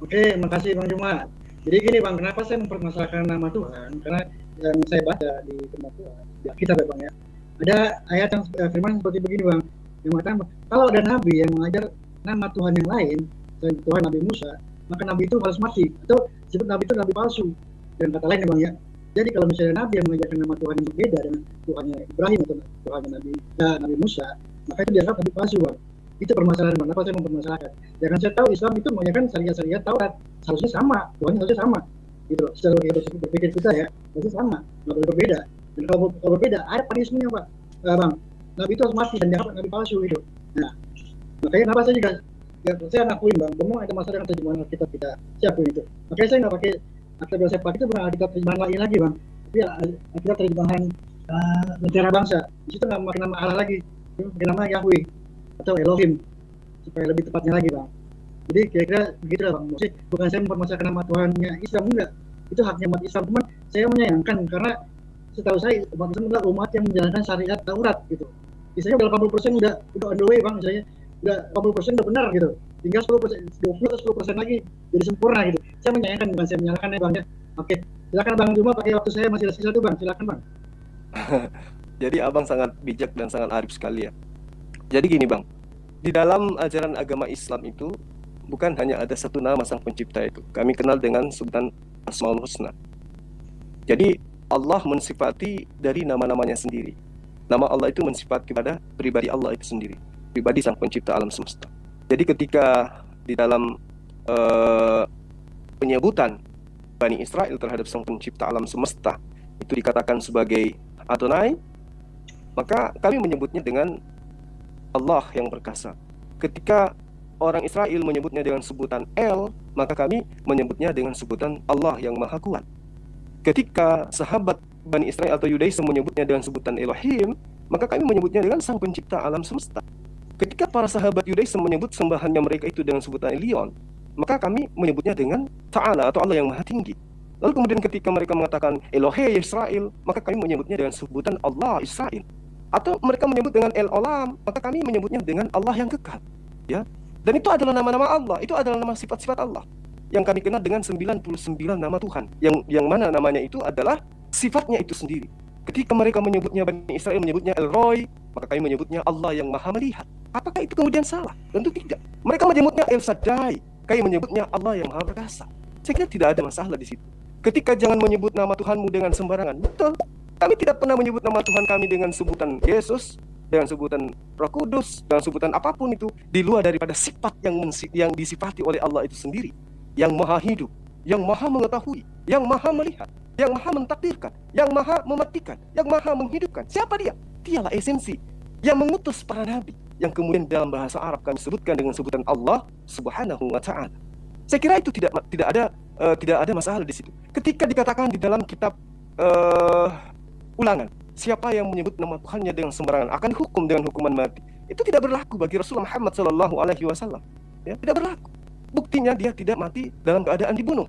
Oke, makasih Bang Juma. Jadi gini Bang, kenapa saya mempermasalahkan nama Tuhan? Karena yang saya baca di firman Tuhan, di Alkitab ya Bang ya, ada ayat yang firman seperti begini Bang, yang mengatakan kalau ada nabi yang mengajar nama Tuhan yang lain selain Tuhan Nabi Musa, maka nabi itu harus mati, atau disebut nabi itu nabi palsu. Dan kata lain ya Bang ya, jadi kalau misalnya nabi yang mengajarkan nama Tuhan yang berbeda dengan Tuhannya Ibrahim atau Tuhannya Nabi Musa, maka itu dianggap nabi palsu Bang. Itu permasalahan Bang, kenapa saya mempermasalahkan? Jangan saya tahu Islam itu mengajarkan syariat-syariat Taurat, harusnya sama, Tuhannya harusnya sama. Gitu loh, secara berpikir kita ya, harusnya sama, nggak boleh berbeda. Dan kalau berbeda, ada punishment-nya Pak, Bang. Nabi itu harus mati dan dianggap nabi palsu itu. Nah, makanya kenapa saya juga, ya, saya ngakuin Bang, memang ada masalah dengan terjemahan Alkitab kita, saya akuin itu. Makanya saya nggak pakai Alkitab yang saya pakai itu bukan Alkitab terjemahan lain lagi Bang, tapi Alkitab terjemahan Lentera Bangsa. Di situ nggak pakai nama Allah lagi, pakai nama Yahweh atau Elohim supaya lebih tepatnya lagi Bang. Jadi kira-kira begitu lah Bang. Maksudnya bukan saya mempermasalahkan nama Tuhannya Islam, enggak, itu haknya umat Islam, cuman saya menyayangkan karena setahu saya umat Islam adalah umat yang menjalankan syariat Taurat gitu. Misalnya udah 80% udah on the way Bang, misalnya udah 80% udah benar gitu, tinggal 10%, 20 atau 10% lagi jadi sempurna gitu. Saya menyayangkan, bukan saya menyalahkan ya Bang ya. Oke, silakan Bang Juma, pakai waktu saya masih ada sisa tuh Bang, silakan Bang. Jadi Abang sangat bijak dan sangat arif sekali ya. Jadi gini Bang, di dalam ajaran agama Islam itu bukan hanya ada satu nama Sang Pencipta itu. Kami kenal dengan sebutan Asmaul Husna. Jadi Allah mensifati dari nama-namanya sendiri. Nama Allah itu mensifat kepada pribadi Allah itu sendiri, pribadi Sang Pencipta alam semesta. Jadi ketika di dalam penyebutan Bani Israel terhadap Sang Pencipta alam semesta itu dikatakan sebagai Adonai, maka kami menyebutnya dengan Allah yang perkasa. Ketika orang Israel menyebutnya dengan sebutan El, maka kami menyebutnya dengan sebutan Allah yang Maha Kuat. Ketika sahabat Bani Israel atau Yudaism menyebutnya dengan sebutan Elohim, maka kami menyebutnya dengan Sang Pencipta alam semesta. Ketika para sahabat Yudaism menyebut sembahannya mereka itu dengan sebutan Elion, maka kami menyebutnya dengan Ta'ala atau Allah yang Maha Tinggi. Lalu kemudian ketika mereka mengatakan Elohe Israel, maka kami menyebutnya dengan sebutan Allah Israel. Atau mereka menyebut dengan El Olam, maka kami menyebutnya dengan Allah yang kekal. Ya. Dan itu adalah nama-nama Allah, itu adalah nama sifat-sifat Allah yang kami kenal dengan 99 nama Tuhan, yang mana namanya itu adalah sifatnya itu sendiri. Ketika mereka menyebutnya, Bani Israel menyebutnya El Roy, maka kami menyebutnya Allah yang Maha Melihat. Apakah itu kemudian salah? Tentu tidak. Mereka menyebutnya El Shaddai, kami menyebutnya Allah yang Maha Perkasa. Saya kira tidak ada masalah di situ. Ketika jangan menyebut nama Tuhanmu dengan sembarangan, betul. Kami tidak pernah menyebut nama Tuhan kami dengan sebutan Yesus, dengan sebutan Roh Kudus, dengan sebutan apapun itu di luar daripada sifat yang disifati oleh Allah itu sendiri, yang Maha Hidup, yang Maha Mengetahui, yang Maha Melihat, yang Maha Mentakdirkan, yang Maha Mematikan, yang Maha Menghidupkan. Siapa dia? Dialah esensi yang mengutus para nabi, yang kemudian dalam bahasa Arab kami sebutkan dengan sebutan Allah Subhanahu wa Ta'ala. Saya kira itu tidak ada masalah di situ. Ketika dikatakan di dalam kitab Ulangan, siapa yang menyebut nama Tuhannya dengan sembarangan akan dihukum dengan hukuman mati. Itu tidak berlaku bagi Rasulullah Muhammad SAW. Ya, tidak berlaku. Buktinya dia tidak mati dalam keadaan dibunuh.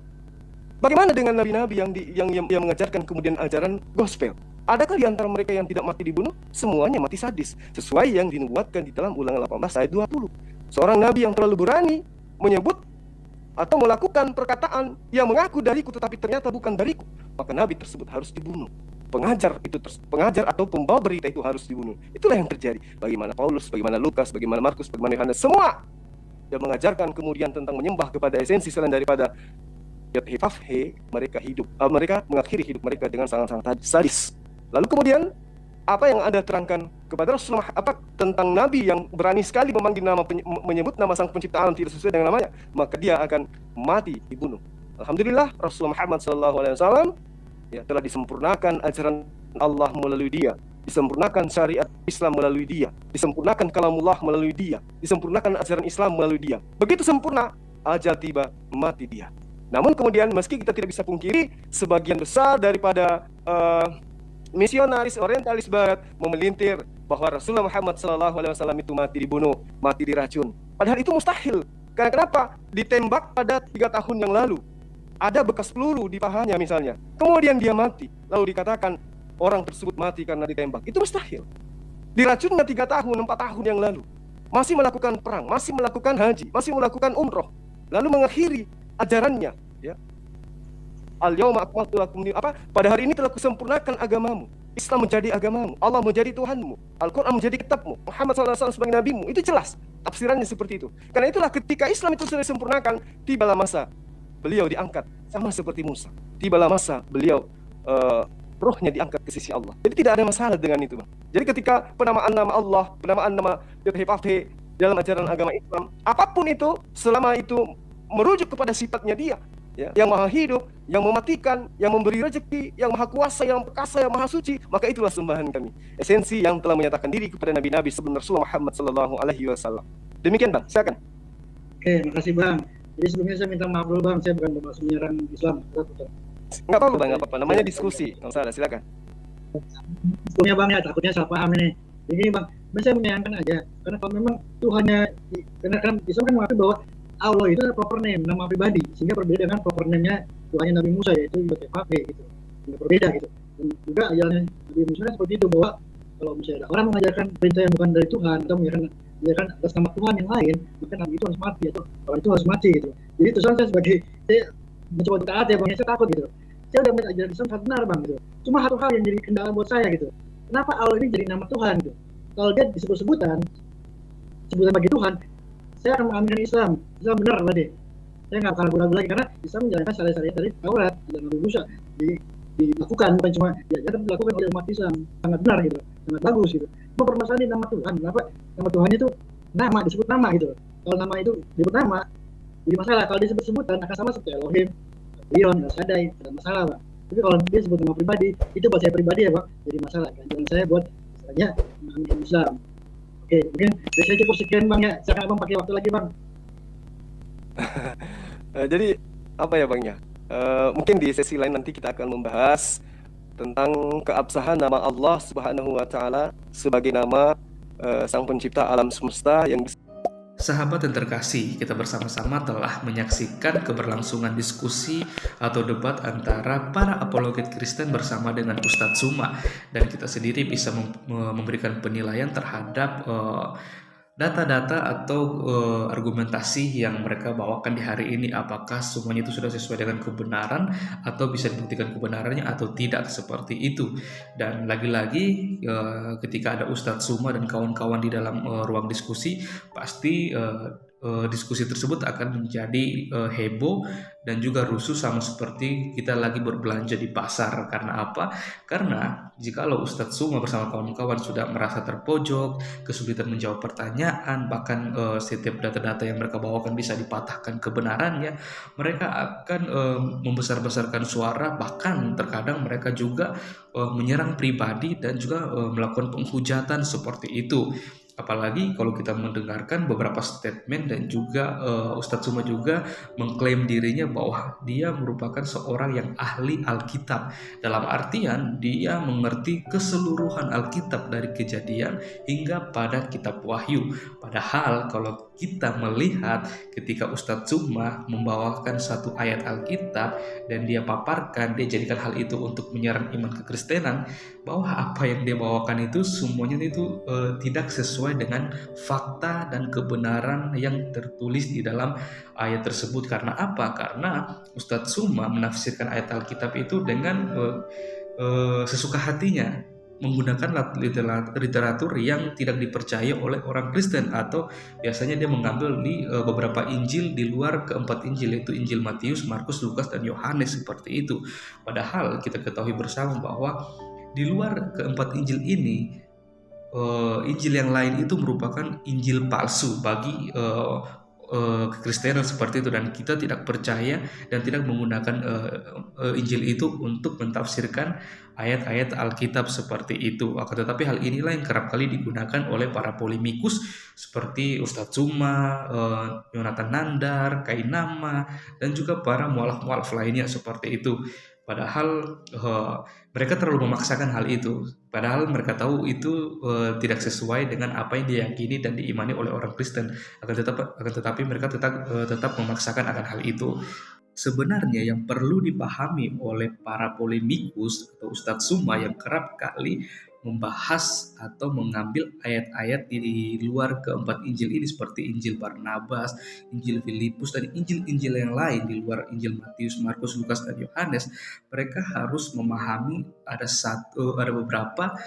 Bagaimana dengan nabi-nabi yang mengajarkan kemudian ajaran gospel? Adakah di antara mereka yang tidak mati dibunuh? Semuanya mati sadis, sesuai yang dinubuatkan di dalam Ulangan 18 ayat 20. Seorang nabi yang terlalu berani menyebut atau melakukan perkataan yang mengaku dariku tetapi ternyata bukan dariku, maka nabi tersebut harus dibunuh. Pengajar atau pembawa berita itu harus dibunuh. Itulah yang terjadi. Bagaimana Paulus, bagaimana Lukas, bagaimana Markus, bagaimana Yohanes, semua dan mengajarkan kemudian tentang menyembah kepada esensi selain daripada Yod-Heh-Vav-He, mereka mengakhiri hidup mereka dengan sangat-sangat sadis. Lalu kemudian apa yang Anda terangkan kepada Rasulullah tentang Nabi yang berani sekali menyebut nama Sang Pencipta alam tidak sesuai dengan namanya, maka dia akan mati dibunuh. Alhamdulillah Rasulullah Muhammad SAW telah disempurnakan ajaran Allah melalui dia, disempurnakan syariat Islam melalui dia, disempurnakan kalamullah melalui dia, disempurnakan ajaran Islam melalui dia. Begitu sempurna, ajal tiba, mati dia. Namun kemudian meski kita tidak bisa pungkiri, sebagian besar daripada misionaris orientalis barat memelintir bahwa Rasulullah Muhammad SAW itu mati dibunuh, mati diracun. Padahal itu mustahil. Karena kenapa? Ditembak pada 3 tahun yang lalu, ada bekas peluru di pahanya misalnya, kemudian dia mati, lalu dikatakan orang tersebut mati karena ditembak. Itu mustahil. Diracunnya 3 tahun, 4 tahun yang lalu, masih melakukan perang, masih melakukan haji, masih melakukan umroh, lalu mengakhiri ajarannya, Al-yawma akmaltu lakum pada hari ini telah kusempurnakan agamamu. Islam menjadi agamamu, Allah menjadi Tuhanmu, Al-Quran menjadi kitabmu, Muhammad SAW sebagai nabimu. Itu jelas tafsirannya seperti itu. Karena itulah ketika Islam itu sudah disempurnakan, tibalah masa beliau diangkat sama seperti Musa. Tibalah masa beliau rohnya diangkat ke sisi Allah. Jadi tidak ada masalah dengan itu, Bang. Jadi ketika penamaan nama Allah, penamaan nama Yod-Heh-Vav-He dalam ajaran agama Islam, apapun itu, selama itu merujuk kepada sifatnya dia, yang maha hidup, yang mematikan, yang memberi rezeki, yang maha kuasa, yang perkasa, yang maha suci, maka itulah sembahan kami. Esensi yang telah menyatakan diri kepada nabi-nabi sebelum Rasulullah Muhammad SAW. Demikian, Bang, silakan. Oke, makasih, Bang. Jadi sebelumnya saya minta maaf dulu, Bang, saya bukan bermaksud menyerang Islam. Nggak apa-apa, Bang, nggak apa-apa. Namanya diskusi. Nggak usah, silakan. Sebelumnya, Bang, ya takutnya salah paham ini. Jadi, Bang, saya menyayangkan aja, karena kalau memang Tuhannya, karena kan Islam kan mengakui bahwa Allah itu adalah proper name, nama pribadi, sehingga berbeda dengan proper name-nya Tuhannya Nabi Musa, yaitu Yod-Heh-Vav-He gitu. Sehingga berbeda gitu. Dan juga ajaran Nabi Musa seperti itu, bahwa kalau misalnya ada orang mengajarkan perintah yang bukan dari Tuhan atau mengajarkan atas nama Tuhan yang lain, maka Nabi itu harus mati atau orang itu harus mati gitu. Jadi terus saya mencoba untuk taat ya, Bang, saya takut gitu. Saya udah melihat ajaran Islam sangat benar, Bang gitu. Cuma satu hal yang jadi kendala buat saya gitu. Kenapa Allah ini jadi nama Tuhan gitu? Kalau dia sebutan bagi Tuhan, saya akan mengaminkan Islam benar berarti. Saya nggak akan ragu-ragu lagi karena Islam menjalankan syariat dari Taurat dan Nabi Musa dilakukan, bukan cuma tapi dilakukan oleh umat Islam, sangat benar gitu, sangat bagus gitu. Cuma permasalahan di nama Tuhan, kenapa nama Tuhan itu nama disebut nama gitu? Kalau nama itu disebut nama, jadi masalah. Kalau disebut sebutan akan sama seperti Elohim, Lion, El-Shaddai, ada masalah, Pak. Tapi kalau dia sebut nama pribadi, itu buat saya pribadi ya, Pak, jadi masalah. Jangan saya buat istilahnya mengaminkan Islam. Oke, mungkin saya cukup sekian, Bang, ya. Silakan Abang pakai waktu lagi, Bang. Jadi apa ya, Bang, ya? Mungkin di sesi lain nanti kita akan membahas tentang keabsahan nama Allah Subhanahu wa Ta'ala sebagai nama Sang Pencipta alam semesta yang Sahabat yang terkasih, kita bersama-sama telah menyaksikan keberlangsungan diskusi atau debat antara para apologet Kristen bersama dengan Ustadz Suma, dan kita sendiri bisa memberikan penilaian terhadap data-data atau argumentasi yang mereka bawakan di hari ini, apakah semuanya itu sudah sesuai dengan kebenaran atau bisa dibuktikan kebenarannya atau tidak, seperti itu. Dan lagi-lagi ketika ada Ustadz Suma dan kawan-kawan di dalam ruang diskusi, pasti diskusi tersebut akan menjadi heboh dan juga rusuh, sama seperti kita lagi berbelanja di pasar. Karena apa? Karena jikalau Ustadz Suma bersama kawan-kawan sudah merasa terpojok, kesulitan menjawab pertanyaan, bahkan setiap data-data yang mereka bawakan bisa dipatahkan kebenarannya, mereka akan membesar-besarkan suara, bahkan terkadang mereka juga menyerang pribadi dan juga melakukan penghujatan seperti itu. Apalagi kalau kita mendengarkan beberapa statement dan juga Ustadz Suma juga mengklaim dirinya bahwa dia merupakan seorang yang ahli Alkitab. Dalam artian dia mengerti keseluruhan Alkitab dari Kejadian hingga pada kitab Wahyu. Padahal kalau kita melihat ketika Ustadz Suma membawakan satu ayat Alkitab dan dia paparkan, dia jadikan hal itu untuk menyerang iman kekristenan, bahwa apa yang dia bawakan itu semuanya itu tidak sesuai dengan fakta dan kebenaran yang tertulis di dalam ayat tersebut. Karena apa? Karena Ustadz Suma menafsirkan ayat Alkitab itu dengan sesuka hatinya. menggunakan literatur yang tidak dipercaya oleh orang Kristen, atau biasanya dia mengambil di beberapa Injil di luar keempat Injil, yaitu Injil Matius, Markus, Lukas, dan Yohanes, seperti itu. Padahal kita ketahui bersama bahwa di luar keempat Injil ini, Injil yang lain itu merupakan Injil palsu bagi kekristenan, seperti itu, dan kita tidak percaya dan tidak menggunakan Injil itu untuk mentafsirkan ayat-ayat Alkitab seperti itu. Akan tetapi hal inilah yang kerap kali digunakan oleh para polemikus seperti Ustadz Suma, Yonatan Nandar, Kainama, dan juga para mualaf-mualaf lainnya seperti itu. Padahal mereka terlalu memaksakan hal itu. Padahal mereka tahu itu tidak sesuai dengan apa yang diyakini dan diimani oleh orang Kristen. Akan tetapi mereka tetap memaksakan akan hal itu. Sebenarnya yang perlu dipahami oleh para polemikus atau Ustadz Suma yang kerap kali membahas atau mengambil ayat-ayat di luar keempat Injil ini, seperti Injil Barnabas, Injil Filipus, dan Injil-Injil yang lain di luar Injil Matius, Markus, Lukas, dan Yohanes, mereka harus memahami ada beberapa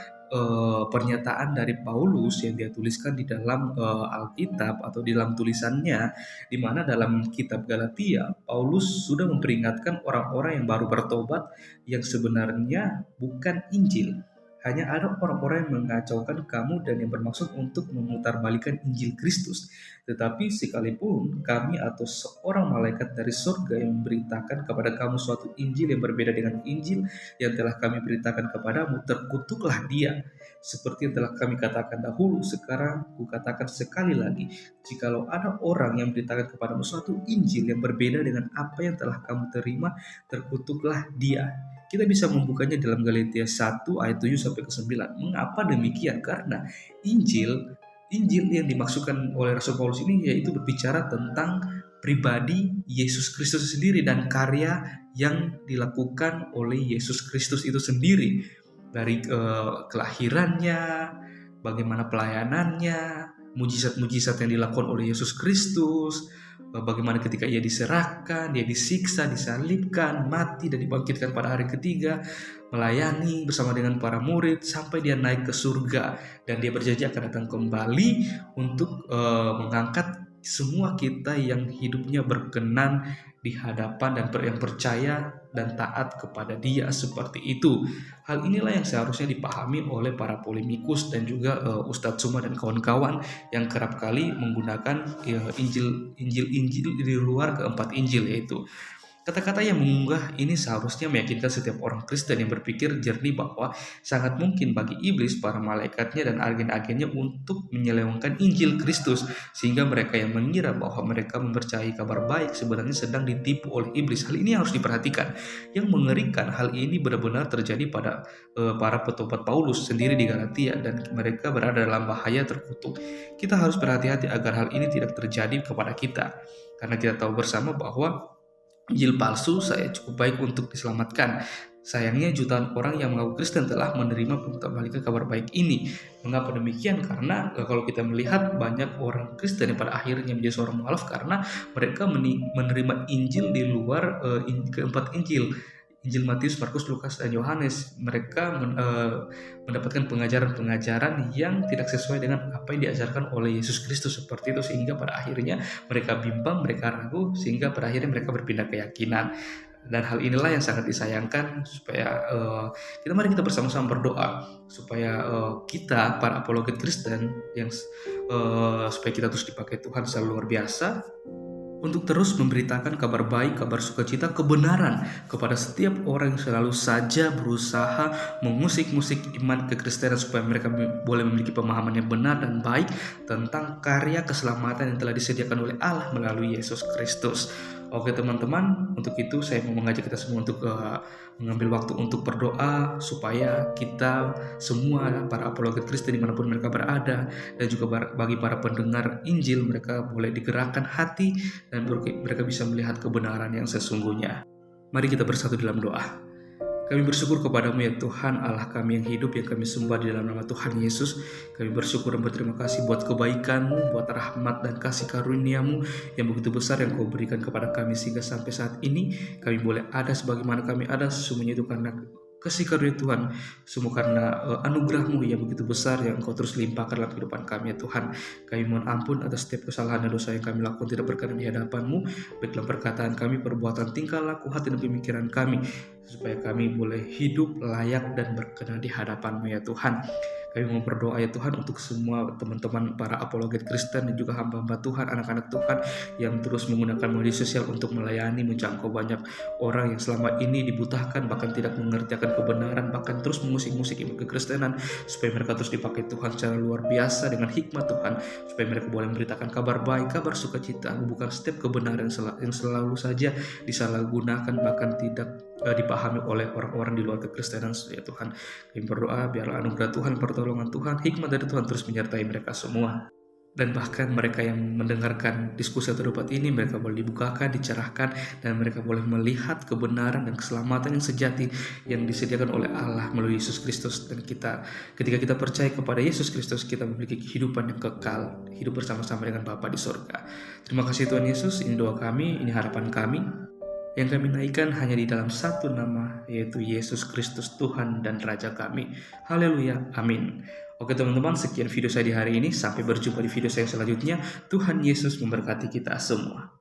pernyataan dari Paulus yang dia tuliskan di dalam Alkitab atau di dalam tulisannya, di mana dalam kitab Galatia Paulus sudah memperingatkan orang-orang yang baru bertobat yang sebenarnya bukan Injil. Hanya ada orang-orang yang mengacaukan kamu dan yang bermaksud untuk memutarbalikan Injil Kristus. Tetapi sekalipun kami atau seorang malaikat dari surga yang memberitakan kepada kamu suatu Injil yang berbeda dengan Injil yang telah kami beritakan kepadamu, terkutuklah dia. Seperti yang telah kami katakan dahulu, sekarang kukatakan sekali lagi, jikalau ada orang yang memberitakan kepadamu suatu Injil yang berbeda dengan apa yang telah kamu terima, terkutuklah dia. Kita bisa membukanya dalam Galatia 1 ayat 7 sampai ke 9. Mengapa demikian? Karena Injil yang dimaksudkan oleh Rasul Paulus ini yaitu berbicara tentang pribadi Yesus Kristus sendiri dan karya yang dilakukan oleh Yesus Kristus itu sendiri, dari kelahirannya, bagaimana pelayanannya, mujizat-mujizat yang dilakukan oleh Yesus Kristus, bagaimana ketika ia diserahkan, dia disiksa, disalibkan, mati, dan dibangkitkan pada hari ketiga, melayani bersama dengan para murid sampai dia naik ke surga, dan dia berjanji akan datang kembali untuk mengangkat semua kita yang hidupnya berkenan di hadapan dan yang percaya dan taat kepada Dia, seperti itu. Hal inilah yang seharusnya dipahami oleh para polemikus dan juga Ustadz Suma dan kawan-kawan yang kerap kali menggunakan Injil di luar keempat Injil, yaitu kata-kata yang mengunggah ini seharusnya meyakinkan setiap orang Kristen yang berpikir jernih bahwa sangat mungkin bagi iblis, para malaikatnya, dan agen-agennya untuk menyelewengkan Injil Kristus, sehingga mereka yang mengira bahwa mereka mempercayai kabar baik sebenarnya sedang ditipu oleh iblis. Hal ini harus diperhatikan. Yang mengerikan, hal ini benar-benar terjadi pada para petobat Paulus sendiri di Galatia, dan mereka berada dalam bahaya terkutuk. Kita harus berhati-hati agar hal ini tidak terjadi kepada kita, karena kita tahu bersama bahwa Injil palsu saya cukup baik untuk diselamatkan. Sayangnya jutaan orang yang mengaku Kristen telah menerima pemutarbalikan kabar baik ini. Mengapa demikian? Karena kalau kita melihat banyak orang Kristen yang pada akhirnya menjadi seorang mualaf karena mereka menerima Injil di luar keempat Injil. Injil Matius, Markus, Lukas, dan Yohanes. Mereka mendapatkan pengajaran-pengajaran yang tidak sesuai dengan apa yang diajarkan oleh Yesus Kristus, seperti itu, sehingga pada akhirnya mereka bimbang, mereka ragu, sehingga pada akhirnya mereka berpindah keyakinan. Dan hal inilah yang sangat disayangkan, supaya mari kita bersama-sama berdoa supaya kita para apologet Kristen yang supaya kita terus dipakai Tuhan secara luar biasa untuk terus memberitakan kabar baik, kabar sukacita, kebenaran kepada setiap orang yang selalu saja berusaha mengusik-musik iman kekristenan, supaya mereka boleh memiliki pemahaman yang benar dan baik tentang karya keselamatan yang telah disediakan oleh Allah melalui Yesus Kristus. Oke teman-teman, untuk itu saya mau mengajak kita semua untuk mengambil waktu untuk berdoa supaya kita semua para apologet Kristen dimanapun mereka berada, dan juga bagi para pendengar Injil, mereka boleh digerakkan hati dan mereka bisa melihat kebenaran yang sesungguhnya. Mari kita bersatu dalam doa. Kami bersyukur kepadamu ya Tuhan, Allah kami yang hidup, yang kami sembah di dalam nama Tuhan Yesus. Kami bersyukur dan berterima kasih buat kebaikan-Mu, buat rahmat dan kasih karunia-Mu yang begitu besar yang Kau berikan kepada kami, sehingga sampai saat ini kami boleh ada sebagaimana kami ada. Sesungguhnya itu karena kasih karunia Tuhan, semua karena anugerah-Mu yang begitu besar yang Engkau terus limpahkan dalam kehidupan kami ya Tuhan. Kami mohon ampun atas setiap kesalahan dan dosa yang kami lakukan tidak berkenan di hadapan-Mu, baik dalam perkataan kami, perbuatan, tingkah laku, hati dan pemikiran kami, supaya kami boleh hidup layak dan berkenan di hadapan-Mu ya Tuhan. Kami mau berdoa ya Tuhan untuk semua teman-teman para apologet Kristen dan juga hamba-hamba Tuhan, anak-anak Tuhan yang terus menggunakan media sosial untuk melayani, menjangkau banyak orang yang selama ini dibutahkan, bahkan tidak mengerti akan kebenaran, bahkan terus mengusik-musik iman kekristenan, supaya mereka terus dipakai Tuhan secara luar biasa dengan hikmat Tuhan, supaya mereka boleh memberitakan kabar baik, kabar sukacita, bukan setiap kebenaran yang selalu saja disalahgunakan, bahkan tidak dipahami oleh orang-orang di luar kekristenan ya Tuhan. Kami berdoa biarlah anugerah Tuhan, pertolongan Tuhan, hikmat dari Tuhan terus menyertai mereka semua. Dan bahkan mereka yang mendengarkan diskusi atau debat ini, mereka boleh dibukakan, dicerahkan, dan mereka boleh melihat kebenaran dan keselamatan yang sejati yang disediakan oleh Allah melalui Yesus Kristus. Dan ketika kita percaya kepada Yesus Kristus, kita memiliki kehidupan yang kekal, hidup bersama-sama dengan Bapa di surga. Terima kasih Tuhan Yesus, ini doa kami, ini harapan kami, yang kami naikkan hanya di dalam satu nama, yaitu Yesus Kristus Tuhan dan Raja kami. Haleluya, amin. Oke teman-teman, sekian video saya di hari ini. Sampai berjumpa di video saya selanjutnya. Tuhan Yesus memberkati kita semua.